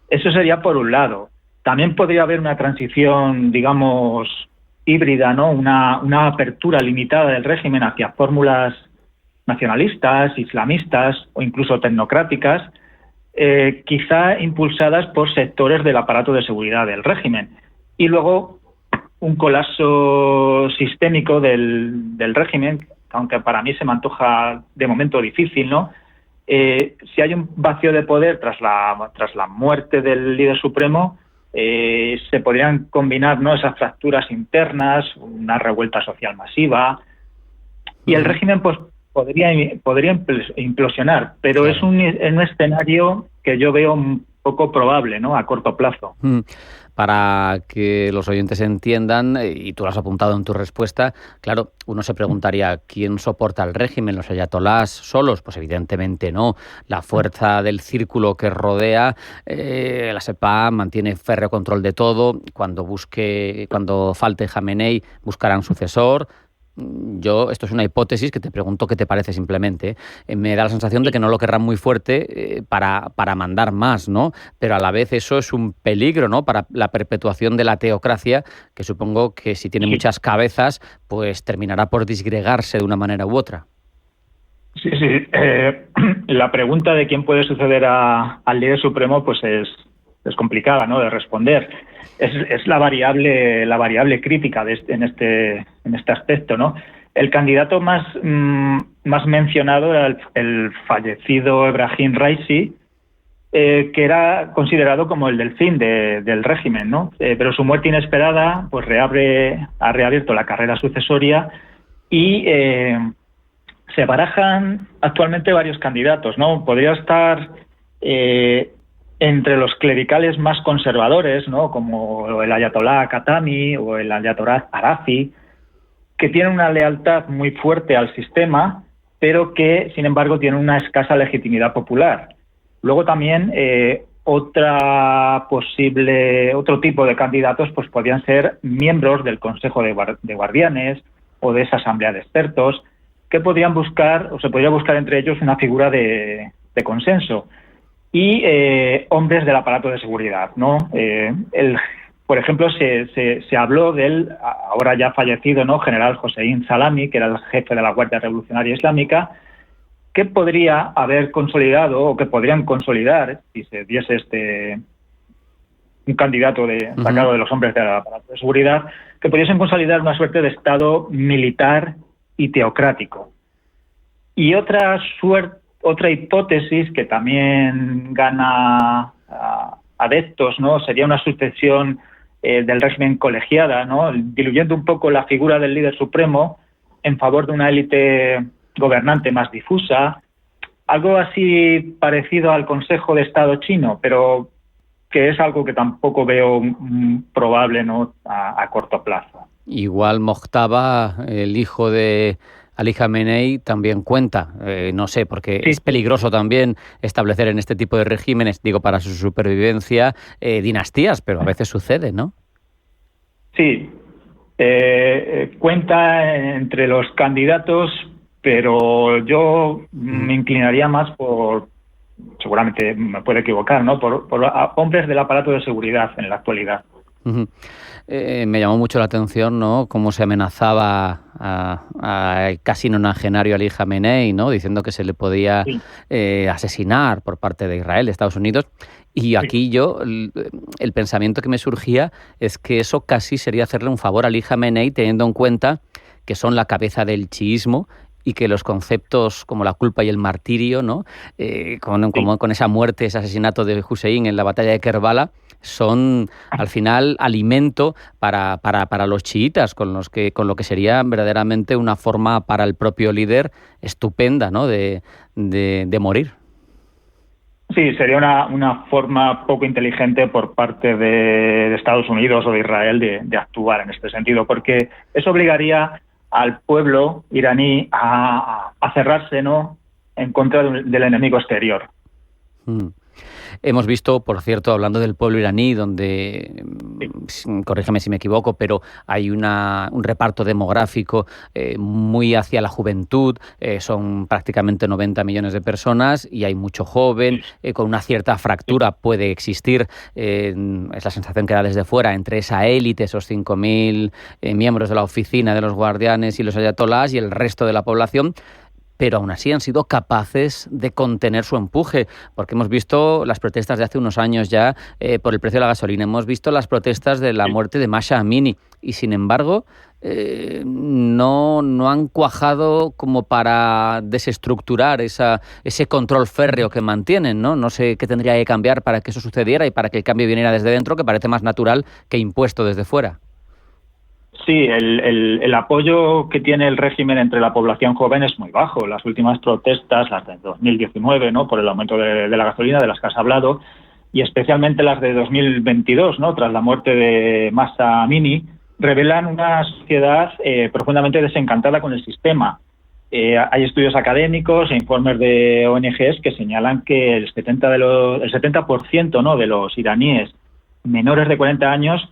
Eso sería por un lado. También podría haber una transición, digamos, híbrida, ¿no?, una apertura limitada del régimen hacia fórmulas nacionalistas, islamistas o incluso tecnocráticas, quizá impulsadas por sectores del aparato de seguridad del régimen. Y luego un colapso sistémico del régimen, aunque para mí se me antoja de momento difícil, ¿no? Si hay un vacío de poder tras la muerte del líder supremo, se podrían combinar, ¿no?, esas fracturas internas, una revuelta social masiva, y el régimen pues podría implosionar, pero es un escenario que yo veo un poco probable, ¿no?, a corto plazo. Para que los oyentes entiendan, y tú lo has apuntado en tu respuesta, claro, uno se preguntaría, ¿quién soporta el régimen? ¿Los ayatolás solos? Pues evidentemente no. La fuerza del círculo que rodea, la Sepah mantiene férreo control de todo. Cuando falte Jamenei, buscarán sucesor. Esto es una hipótesis que te pregunto qué te parece simplemente. Me da la sensación de que no lo querrán muy fuerte para mandar más, ¿no? Pero a la vez eso es un peligro, ¿no?, para la perpetuación de la teocracia, que supongo que si tiene muchas cabezas, pues terminará por disgregarse de una manera u otra. Sí. La pregunta de quién puede suceder al líder supremo pues es complicada, ¿no?, de responder. Es la variable crítica en este aspecto, ¿no? El candidato más mencionado era el fallecido Ebrahim Raisi, que era considerado como el del fin del régimen, ¿no? Pero su muerte inesperada pues ha reabierto la carrera sucesoria y se barajan actualmente varios candidatos, ¿no? Podría estar entre los clericales más conservadores, ¿no?, como el ayatolá Khatami o el ayatolá Arafi, que tienen una lealtad muy fuerte al sistema, pero que, sin embargo, tienen una escasa legitimidad popular. Luego también otro tipo de candidatos pues podrían ser miembros del Consejo de Guardianes o de esa asamblea de expertos, que podrían buscar, o se podría buscar entre ellos, una figura de consenso. Y hombres del aparato de seguridad, ¿no? Por ejemplo, se habló del ahora ya fallecido, ¿no?, general Hossein Salami, que era el jefe de la Guardia Revolucionaria Islámica, que podría haber consolidado, o que podrían consolidar, si se diese un candidato sacado de los hombres del aparato de seguridad, que pudiesen consolidar una suerte de Estado militar y teocrático. Y otra hipótesis que también gana adeptos, ¿no?, sería una sucesión del régimen colegiada, ¿no?, diluyendo un poco la figura del líder supremo en favor de una élite gobernante más difusa, algo así parecido al Consejo de Estado chino, pero que es algo que tampoco veo probable, ¿no?, a corto plazo. Igual Mojtaba, el hijo de Ali Jamenei, también cuenta, no sé, porque es peligroso también establecer en este tipo de regímenes, digo, para su supervivencia, dinastías, pero a veces sucede, ¿no? Sí, cuenta entre los candidatos, pero yo me inclinaría más por, seguramente me puedo equivocar, ¿no?, por hombres del aparato de seguridad en la actualidad. Uh-huh. Me llamó mucho la atención, ¿no?, cómo se amenazaba a casi nonagenario Ali Jamenei, ¿no?, diciendo que se le podía asesinar por parte de Israel, de Estados Unidos. Y aquí el pensamiento que me surgía es que eso casi sería hacerle un favor a Ali Jamenei, teniendo en cuenta que son la cabeza del chiismo y que los conceptos como la culpa y el martirio, ¿no?, con esa muerte, ese asesinato de Hussein en la batalla de Kerbala, son al final alimento para los chiitas, con lo que sería verdaderamente una forma para el propio líder estupenda, ¿no?, de morir. Sí, sería una forma poco inteligente por parte de Estados Unidos o de Israel de actuar en este sentido, porque eso obligaría al pueblo iraní a cerrarse, ¿no?, en contra del enemigo exterior. Hemos visto, por cierto, hablando del pueblo iraní, donde, corrígeme si me equivoco, pero hay un reparto demográfico muy hacia la juventud, son prácticamente 90 millones de personas y hay mucho joven, con una cierta fractura puede existir, es la sensación que da desde fuera, entre esa élite, esos 5.000 miembros de la oficina de los guardianes y los ayatolás y el resto de la población. Pero aún así han sido capaces de contener su empuje, porque hemos visto las protestas de hace unos años ya por el precio de la gasolina, hemos visto las protestas de la muerte de Mahsa Amini, y sin embargo no han cuajado como para desestructurar ese control férreo que mantienen, ¿no? No sé qué tendría que cambiar para que eso sucediera y para que el cambio viniera desde dentro, que parece más natural que impuesto desde fuera. Sí, el apoyo que tiene el régimen entre la población joven es muy bajo. Las últimas protestas, las de 2019, ¿no?, por el aumento de la gasolina, de las que has hablado, y especialmente las de 2022, ¿no?, tras la muerte de Mahsa Amini, revelan una sociedad profundamente desencantada con el sistema. Hay estudios académicos e informes de ONGs que señalan que el 70%, ¿no?, de los iraníes menores de 40 años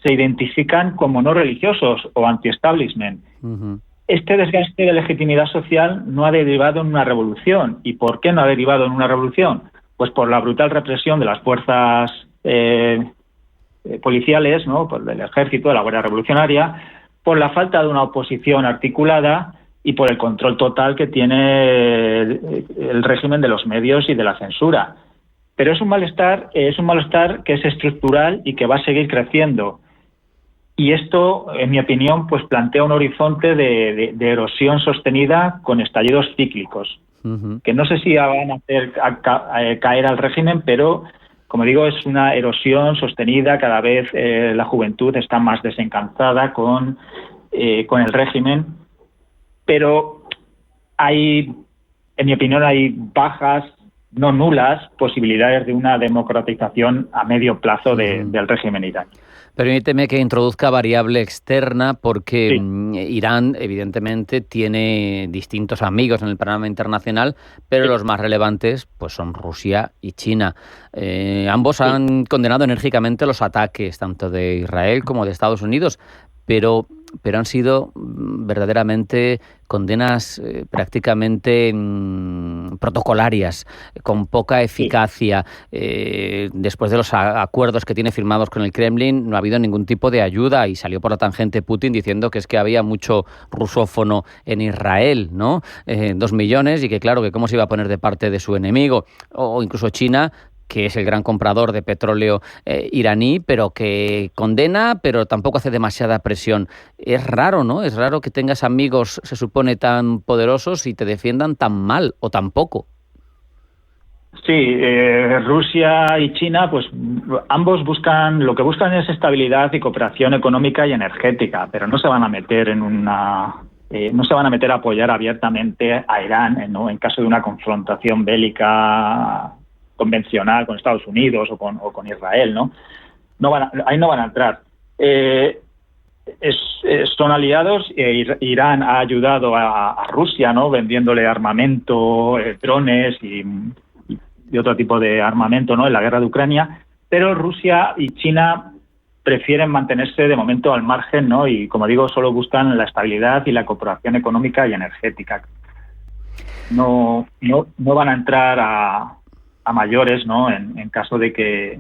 se identifican como no religiosos o anti-establishment. Uh-huh. Este desgaste de legitimidad social no ha derivado en una revolución. ¿Y por qué no ha derivado en una revolución? Pues por la brutal represión de las fuerzas policiales, ¿no?, por el ejército, de la Guardia Revolucionaria, por la falta de una oposición articulada y por el control total que tiene el régimen de los medios y de la censura. Pero es un malestar que es estructural y que va a seguir creciendo. Y esto, en mi opinión, pues plantea un horizonte de erosión sostenida con estallidos cíclicos, uh-huh, que no sé si van a hacer caer al régimen, pero, como digo, es una erosión sostenida. Cada vez la juventud está más desencantada con el régimen, pero en mi opinión, hay bajas, no nulas, posibilidades de una democratización a medio plazo del régimen iraní. Permíteme que introduzca variable externa, porque sí, Irán evidentemente tiene distintos amigos en el panorama internacional, pero los más relevantes pues son Rusia y China. Ambos han condenado enérgicamente los ataques tanto de Israel como de Estados Unidos, pero han sido verdaderamente condenas prácticamente protocolarias, con poca eficacia. Después de los acuerdos que tiene firmados con el Kremlin, no ha habido ningún tipo de ayuda, y salió por la tangente Putin diciendo que es que había mucho rusófono en Israel, ¿no? 2 millones, y que claro, que cómo se iba a poner de parte de su enemigo. O incluso China, que es el gran comprador de petróleo iraní, pero que condena, pero tampoco hace demasiada presión. Es raro, ¿no? Es raro que tengas amigos, se supone, tan poderosos y te defiendan tan mal o tan poco. Sí, Rusia y China, pues ambos lo que buscan es estabilidad y cooperación económica y energética, pero no se van a meter no se van a meter a apoyar abiertamente a Irán, ¿no?, en caso de una confrontación bélica convencional con Estados Unidos o con Israel, ¿no? Ahí no van a entrar. Son aliados. Irán ha ayudado a Rusia, ¿no?, vendiéndole armamento, drones y otro tipo de armamento, ¿no?, en la guerra de Ucrania, pero Rusia y China prefieren mantenerse de momento al margen, ¿no?, y, como digo, solo buscan la estabilidad y la cooperación económica y energética. No van a entrar a mayores, ¿no?, en caso de que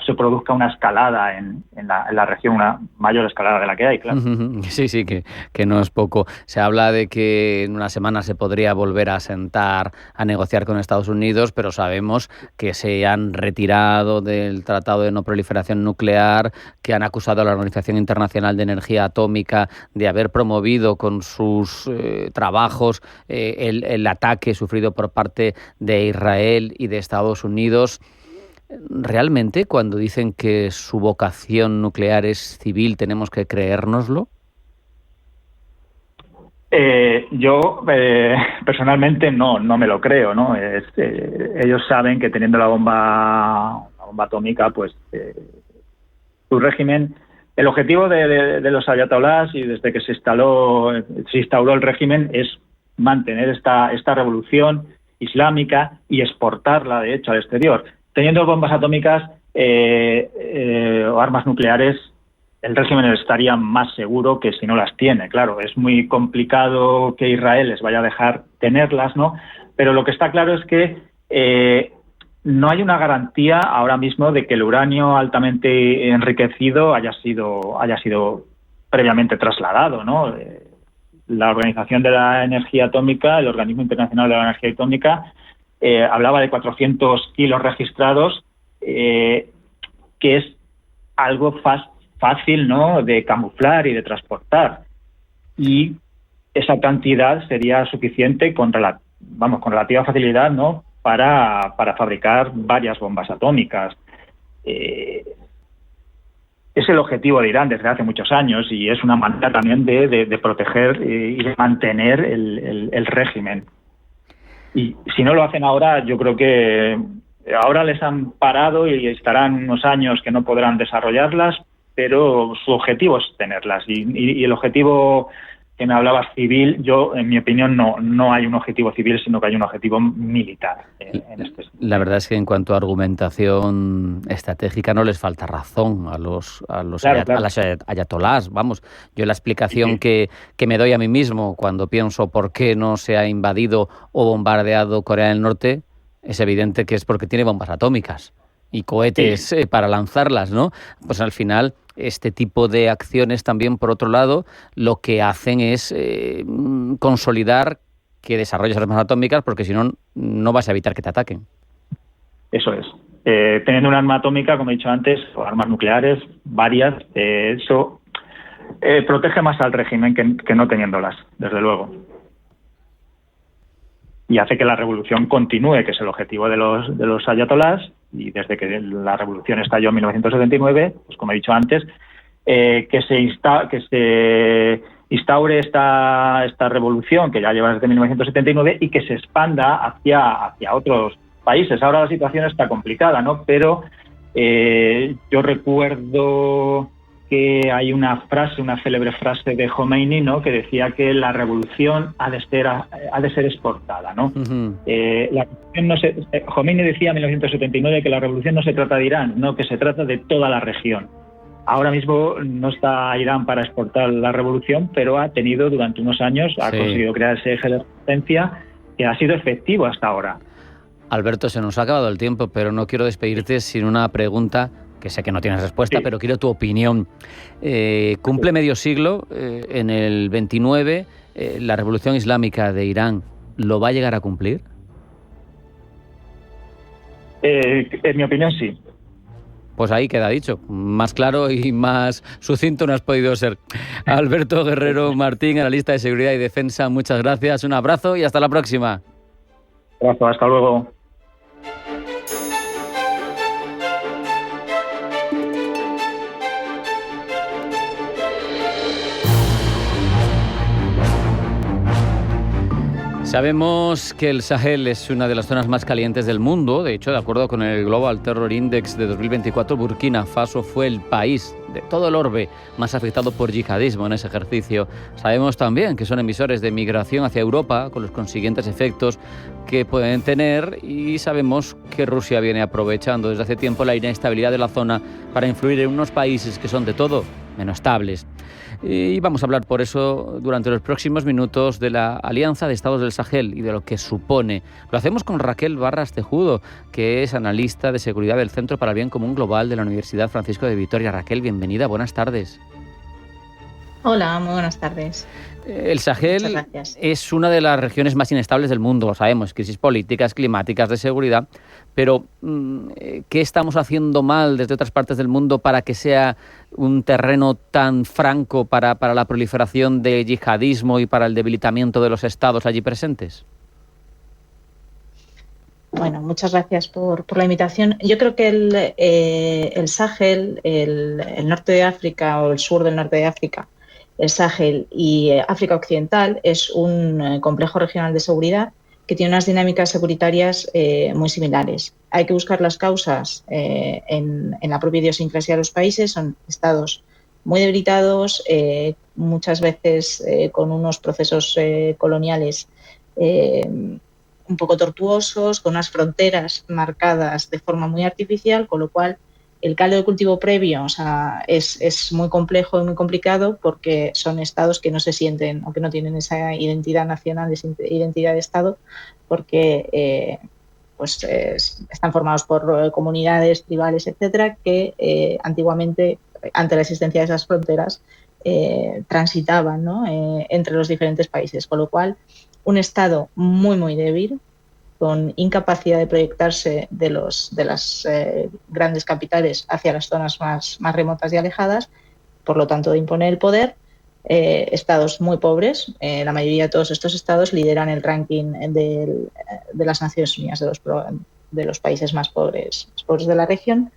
se produzca una escalada en la región, una mayor escalada de la que hay, claro. Sí, que no es poco. Se habla de que en una semana se podría volver a sentar a negociar con Estados Unidos, pero sabemos que se han retirado del Tratado de No Proliferación Nuclear, que han acusado a la Organización Internacional de Energía Atómica de haber promovido con sus trabajos el ataque sufrido por parte de Israel y de Estados Unidos. ¿Realmente, cuando dicen que su vocación nuclear es civil, tenemos que creérnoslo? Yo personalmente no me lo creo, ¿no? Ellos saben que teniendo la bomba atómica, pues su régimen, el objetivo de los ayatolás, y desde que se instauró el régimen, es mantener esta revolución islámica y exportarla, de hecho, al exterior. Teniendo bombas atómicas o armas nucleares, el régimen estaría más seguro que si no las tiene. Claro, es muy complicado que Israel les vaya a dejar tenerlas, ¿no? Pero lo que está claro es que no hay una garantía ahora mismo de que el uranio altamente enriquecido haya sido previamente trasladado, ¿no? La Organización de la Energía Atómica, el Organismo Internacional de la Energía Atómica, hablaba de 400 kilos registrados, que es algo fácil, ¿no?, de camuflar y de transportar. Y esa cantidad sería suficiente con relativa facilidad, ¿no?, para fabricar varias bombas atómicas. Es el objetivo de Irán desde hace muchos años y es una manera también de proteger y de mantener el régimen. Y si no lo hacen ahora, yo creo que ahora les han parado y estarán unos años que no podrán desarrollarlas, pero su objetivo es tenerlas. Y el objetivo que me hablabas civil, yo, en mi opinión, no hay un objetivo civil, sino que hay un objetivo militar. La verdad es que en cuanto a argumentación estratégica no les falta razón a las ayatolás. Vamos, yo la explicación que me doy a mí mismo cuando pienso por qué no se ha invadido o bombardeado Corea del Norte, es evidente que es porque tiene bombas atómicas y cohetes para lanzarlas, ¿no? Pues al final, este tipo de acciones también, por otro lado, lo que hacen es consolidar que desarrolles armas atómicas, porque si no, no vas a evitar que te ataquen. Eso es. Teniendo un arma atómica, como he dicho antes, o armas nucleares, varias, eso protege más al régimen que no teniéndolas, desde luego. Y hace que la revolución continúe, que es el objetivo de los ayatolás, y desde que la revolución estalló en 1979, pues como he dicho antes, que se instaure esta revolución que ya lleva desde 1979 y que se expanda hacia otros países. Ahora la situación está complicada, ¿no? Pero yo recuerdo que hay una célebre frase de Khomeini, ¿no?, que decía que la revolución ha de ser exportada, ¿no? Uh-huh. Khomeini decía en 1979 que la revolución no se trata de Irán, no, que se trata de toda la región. Ahora mismo no está Irán para exportar la revolución, pero ha tenido durante unos años, ha conseguido crear ese eje de resistencia que ha sido efectivo hasta ahora. Alberto, se nos ha acabado el tiempo, pero no quiero despedirte sin una pregunta que sé que no tienes respuesta, pero quiero tu opinión. Cumple medio siglo, en el 29, la Revolución Islámica de Irán, ¿lo va a llegar a cumplir? En mi opinión, sí. Pues ahí queda dicho. Más claro y más sucinto no has podido ser. Alberto Guerrero Martín, analista de seguridad y defensa, muchas gracias, un abrazo y hasta la próxima. Gracias, hasta luego. Sabemos que el Sahel es una de las zonas más calientes del mundo. De hecho, de acuerdo con el Global Terror Index de 2024, Burkina Faso fue el país de todo el orbe más afectado por yihadismo en ese ejercicio. Sabemos también que son emisores de migración hacia Europa, con los consiguientes efectos que pueden tener, y sabemos que Rusia viene aprovechando desde hace tiempo la inestabilidad de la zona para influir en unos países que son de todo menos estables. Y vamos a hablar por eso durante los próximos minutos de la Alianza de Estados del Sahel y de lo que supone. Lo hacemos con Raquel Barras Tejudo, que es analista de seguridad del Centro para el Bien Común Global de la Universidad Francisco de Vitoria. Raquel, bienvenida, buenas tardes. Hola, muy buenas tardes. El Sahel es una de las regiones más inestables del mundo, lo sabemos, crisis políticas, climáticas, de seguridad, pero ¿qué estamos haciendo mal desde otras partes del mundo para que sea un terreno tan franco para la proliferación de yihadismo y para el debilitamiento de los estados allí presentes? Bueno, muchas gracias por la invitación. Yo creo que el Sahel, el norte de África o el sur del norte de África, el Sahel y África Occidental es un complejo regional de seguridad que tiene unas dinámicas securitarias muy similares. Hay que buscar las causas en la propia idiosincrasia de los países. Son estados muy debilitados, muchas veces con unos procesos coloniales un poco tortuosos, con unas fronteras marcadas de forma muy artificial, con lo cual el caldo de cultivo previo, o sea, es muy complejo y muy complicado porque son estados que no se sienten o que no tienen esa identidad nacional, esa identidad de estado, porque están formados por comunidades tribales, etcétera, que antiguamente, ante la existencia de esas fronteras, transitaban, ¿no? Entre los diferentes países, con lo cual un estado muy, muy débil, con incapacidad de proyectarse de las grandes capitales hacia las zonas más remotas y alejadas, por lo tanto de imponer el poder. Estados muy pobres, la mayoría de todos estos estados lideran el ranking de las Naciones Unidas de los países más pobres de la región.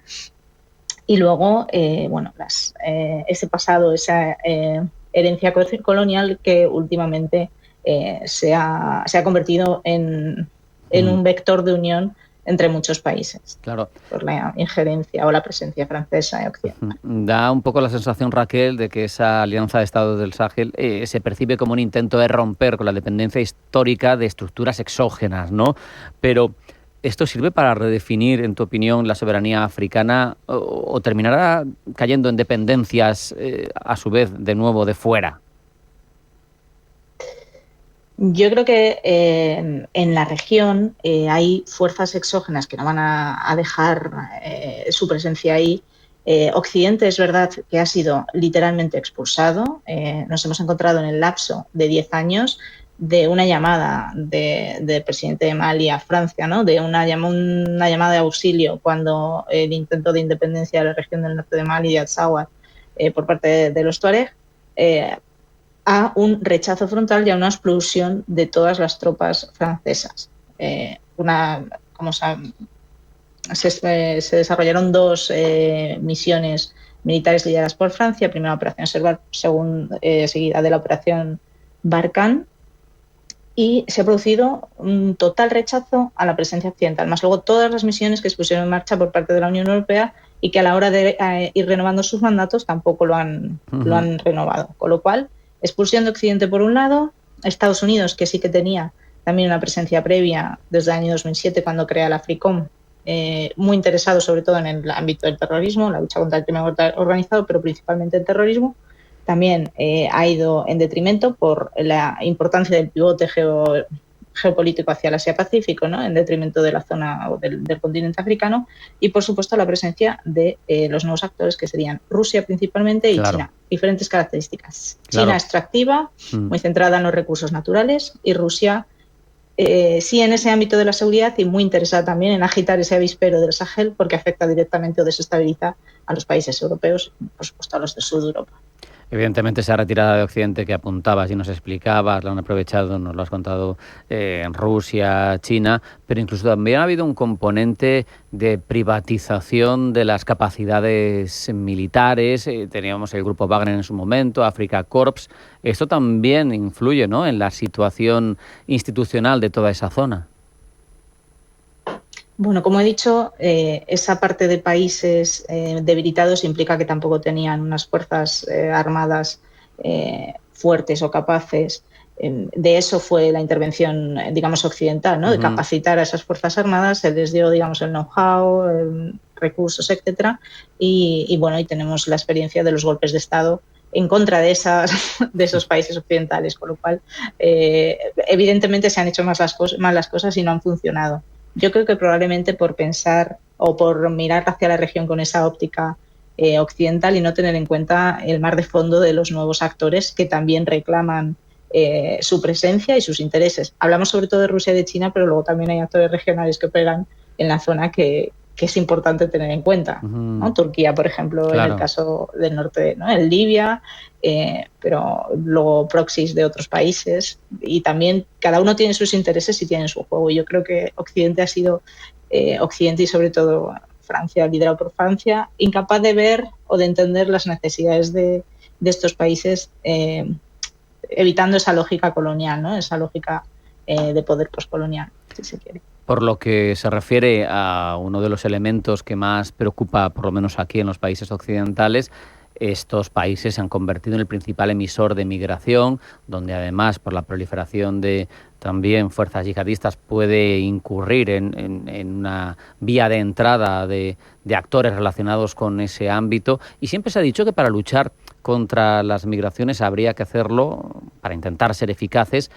Y luego, ese pasado, esa herencia colonial que últimamente se ha convertido en un vector de unión entre muchos países, claro, por la injerencia o la presencia francesa en Occidente. Da un poco la sensación, Raquel, de que esa alianza de estados del Sahel se percibe como un intento de romper con la dependencia histórica de estructuras exógenas, ¿no? Pero ¿esto sirve para redefinir, en tu opinión, la soberanía africana o terminará cayendo en dependencias, a su vez, de nuevo de fuera? Yo creo que en la región hay fuerzas exógenas que no van a dejar su presencia ahí. Occidente es verdad que ha sido literalmente expulsado. Nos hemos encontrado en el lapso de 10 años de una llamada del presidente de Mali a Francia, ¿no? De una llamada de auxilio cuando el intento de independencia de la región del norte de Mali, de Azawad, por parte de los Tuareg, a un rechazo frontal y a una expulsión de todas las tropas francesas. Se desarrollaron 2 misiones militares lideradas por Francia, primera la Operación Serval, seguida de la Operación Barkhane, y se ha producido un total rechazo a la presencia occidental, más luego todas las misiones que se pusieron en marcha por parte de la Unión Europea y que a la hora de ir renovando sus mandatos tampoco lo han renovado, con lo cual expulsión de Occidente por un lado, Estados Unidos, que sí que tenía también una presencia previa desde el año 2007 cuando crea la AFRICOM, muy interesado sobre todo en el ámbito del terrorismo, la lucha contra el crimen organizado, pero principalmente el terrorismo, también ha ido en detrimento por la importancia del pivote geopolítico hacia el Asia-Pacífico, ¿no? En detrimento de la zona o del continente africano, y por supuesto la presencia de los nuevos actores que serían Rusia principalmente y China. Diferentes características. China extractiva, muy centrada en los recursos naturales, y Rusia sí en ese ámbito de la seguridad y muy interesada también en agitar ese avispero del Sahel porque afecta directamente o desestabiliza a los países europeos y por supuesto a los del sur de Europa. Evidentemente esa retirada de Occidente que apuntabas y nos explicabas, la han aprovechado, nos lo has contado, en Rusia, China, pero incluso también ha habido un componente de privatización de las capacidades militares. Teníamos el grupo Wagner en su momento, Africa Corps. Esto también influye, ¿no?, en la situación institucional de toda esa zona. Bueno, como he dicho, esa parte de países debilitados implica que tampoco tenían unas fuerzas armadas fuertes o capaces. De eso fue la intervención, digamos, occidental, ¿no? De capacitar a esas fuerzas armadas, se les dio, digamos, el know-how, recursos, etcétera. Y bueno, y tenemos la experiencia de los golpes de Estado en contra de esos países occidentales, con lo cual, evidentemente, se han hecho mal las cosas y no han funcionado. Yo creo que probablemente por pensar o por mirar hacia la región con esa óptica occidental y no tener en cuenta el mar de fondo de los nuevos actores que también reclaman su presencia y sus intereses. Hablamos sobre todo de Rusia y de China, pero luego también hay actores regionales que operan en la zona que es importante tener en cuenta, ¿no? Turquía, por ejemplo, en el caso del norte, ¿no? En Libia, pero luego proxies de otros países, y también cada uno tiene sus intereses y tiene su juego. Yo creo que Occidente ha sido, Occidente y sobre todo Francia, liderado por Francia, incapaz de ver o de entender las necesidades de estos países, evitando esa lógica colonial, ¿no? Esa lógica de poder postcolonial, si se quiere. Por lo que se refiere a uno de los elementos que más preocupa, por lo menos aquí en los países occidentales, estos países se han convertido en el principal emisor de migración, donde además por la proliferación de también fuerzas yihadistas, puede incurrir en una vía de entrada de actores relacionados con ese ámbito. Y siempre se ha dicho que para luchar contra las migraciones habría que hacerlo, para intentar ser eficaces,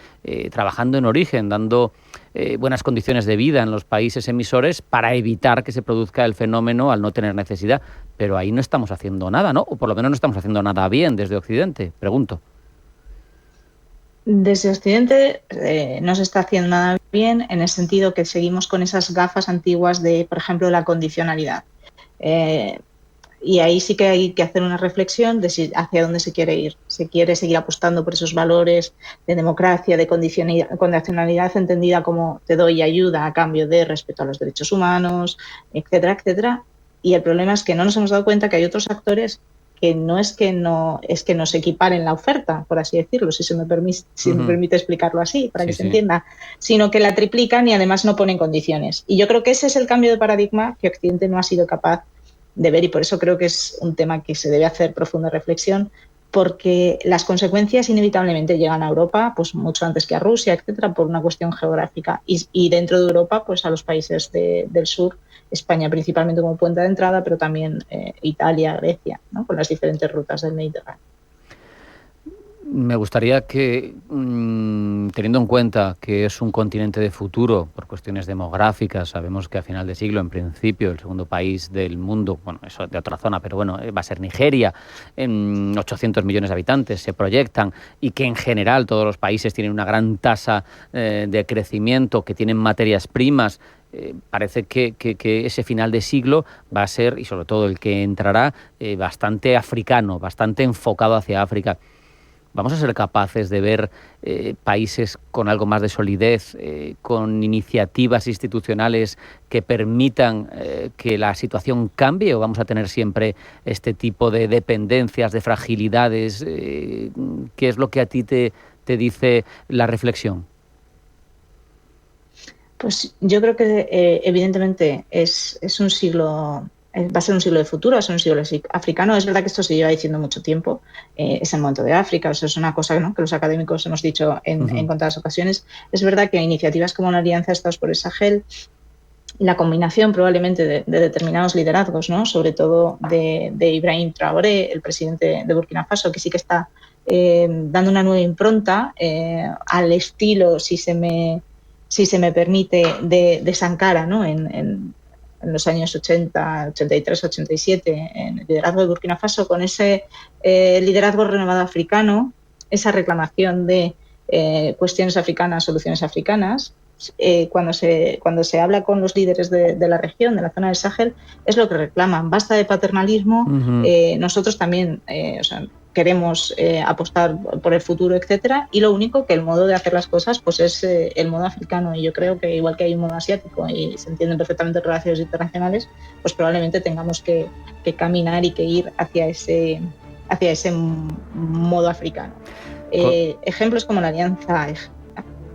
trabajando en origen, dando buenas condiciones de vida en los países emisores para evitar que se produzca el fenómeno al no tener necesidad. Pero ahí no estamos haciendo nada, ¿no? O por lo menos no estamos haciendo nada bien desde Occidente, pregunto. Desde Occidente no se está haciendo nada bien en el sentido que seguimos con esas gafas antiguas de, por ejemplo, la condicionalidad. Y ahí sí que hay que hacer una reflexión de hacia dónde se quiere ir. Se quiere seguir apostando por esos valores de democracia, de condicionalidad entendida como te doy ayuda a cambio de respeto a los derechos humanos, etcétera, etcétera. Y el problema es que no nos hemos dado cuenta que hay otros actores que no es que nos equiparen la oferta, por así decirlo, si me permite explicarlo así, para que se entienda, sino que la triplican y además no ponen condiciones. Y yo creo que ese es el cambio de paradigma que Occidente no ha sido capaz de ver, y por eso creo que es un tema que se debe hacer profunda reflexión, porque las consecuencias inevitablemente llegan a Europa, pues mucho antes que a Rusia, etcétera, por una cuestión geográfica, y dentro de Europa, pues a los países del sur, España principalmente como puerta de entrada, pero también Italia, Grecia, ¿no? Con las diferentes rutas del Mediterráneo. Me gustaría que, teniendo en cuenta que es un continente de futuro por cuestiones demográficas, sabemos que a final de siglo, en principio, el segundo país del mundo, bueno, eso de otra zona, pero bueno, va a ser Nigeria, en 800 millones de habitantes se proyectan, y que en general todos los países tienen una gran tasa de crecimiento, que tienen materias primas. Parece que ese final de siglo va a ser, y sobre todo el que entrará, bastante africano, bastante enfocado hacia África. ¿Vamos a ser capaces de ver países con algo más de solidez, con iniciativas institucionales que permitan que la situación cambie, o vamos a tener siempre este tipo de dependencias, de fragilidades? ¿Qué es lo que a ti te dice la reflexión? Pues yo creo que evidentemente es un siglo, va a ser un siglo de futuro, va a ser un siglo africano. Es verdad que esto se lleva diciendo mucho tiempo, es el momento de África, eso es una cosa, ¿no?, que los académicos hemos dicho en contadas ocasiones. Es verdad que iniciativas como la Alianza de Estados por el Sahel, la combinación probablemente de determinados liderazgos, ¿no?, sobre todo de Ibrahim Traoré, el presidente de Burkina Faso, que sí que está dando una nueva impronta al estilo, si se me permite, de Sankara, ¿no?, en los años 80, 83, 87, en el liderazgo de Burkina Faso, con ese liderazgo renovado africano, esa reclamación de cuestiones africanas, soluciones africanas. Cuando se habla con los líderes de la región, de la zona del Sahel, es lo que reclaman. Basta de paternalismo, nosotros también queremos apostar por el futuro, etcétera, y lo único que el modo de hacer las cosas pues es el modo africano, y yo creo que igual que hay un modo asiático y se entienden perfectamente relaciones internacionales, pues probablemente tengamos que caminar y que ir hacia ese modo africano. Ejemplos como la alianza,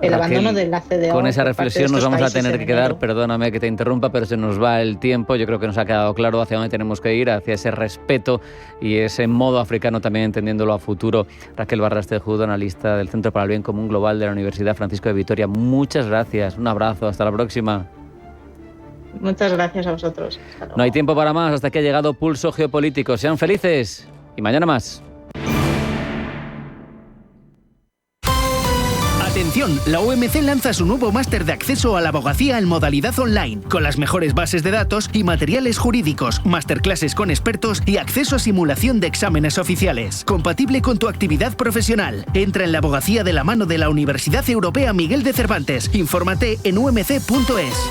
el abandono de la CDO. Con esa reflexión nos vamos a tener que quedar, perdóname que te interrumpa, pero se nos va el tiempo. Yo creo que nos ha quedado claro hacia dónde tenemos que ir, hacia ese respeto y ese modo africano también, entendiéndolo a futuro. Raquel Barras Tejudo, analista del Centro para el Bien Común Global de la Universidad Francisco de Vitoria. Muchas gracias, un abrazo, hasta la próxima. Muchas gracias a vosotros. No hay tiempo para más, hasta que ha llegado Pulso Geopolítico. Sean felices y mañana más. Atención, la OMC lanza su nuevo máster de acceso a la abogacía en modalidad online, con las mejores bases de datos y materiales jurídicos, masterclasses con expertos y acceso a simulación de exámenes oficiales. Compatible con tu actividad profesional. Entra en la abogacía de la mano de la Universidad Europea Miguel de Cervantes. Infórmate en umc.es.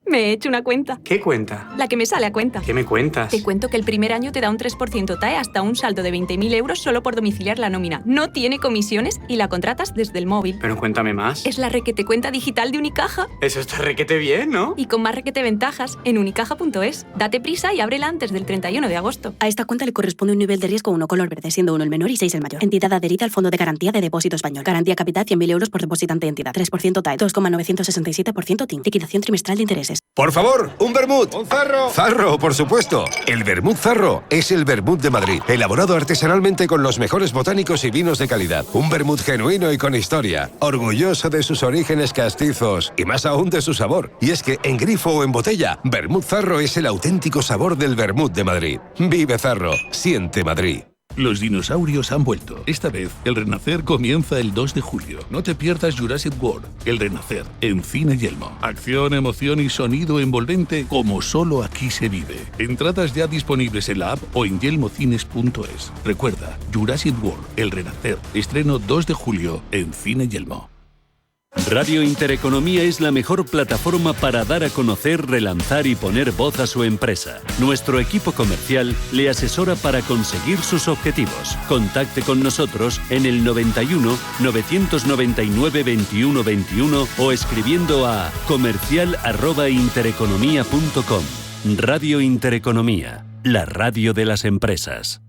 Me he hecho una cuenta. ¿Qué cuenta? La que me sale a cuenta. ¿Qué me cuentas? Te cuento que el primer año te da un 3% TAE hasta un saldo de 20.000 euros solo por domiciliar la nómina. No tiene comisiones y la contratas desde el móvil. Pero cuéntame más. Es la requete cuenta digital de Unicaja. Eso está requete bien, ¿no? Y con más requete ventajas en unicaja.es. Date prisa y ábrela antes del 31 de agosto. A esta cuenta le corresponde un nivel de riesgo 1 color verde, siendo 1 el menor y 6 el mayor. Entidad adherida al Fondo de Garantía de Depósito Español. Garantía capital 100.000 euros por depositante de entidad. 3% TAE. 2,967% TIN. Liquidación trimestral de intereses. Por favor, un vermut. ¡Un zarro! Zarro, por supuesto. El vermut Zarro es el vermut de Madrid, elaborado artesanalmente con los mejores botánicos y vinos de calidad. Un vermut genuino y con historia, orgulloso de sus orígenes castizos y más aún de su sabor. Y es que en grifo o en botella, vermut Zarro es el auténtico sabor del vermut de Madrid. Vive Zarro, siente Madrid. Los dinosaurios han vuelto. Esta vez, el renacer comienza el 2 de julio. No te pierdas Jurassic World, el renacer, en Cine Yelmo. Acción, emoción y sonido envolvente como solo aquí se vive. Entradas ya disponibles en la app o en yelmocines.es. Recuerda, Jurassic World, el renacer, estreno 2 de julio en Cine Yelmo. Radio Intereconomía es la mejor plataforma para dar a conocer, relanzar y poner voz a su empresa. Nuestro equipo comercial le asesora para conseguir sus objetivos. Contacte con nosotros en el 91 999 21 21 o escribiendo a comercial@intereconomia.com. Radio Intereconomía, la radio de las empresas.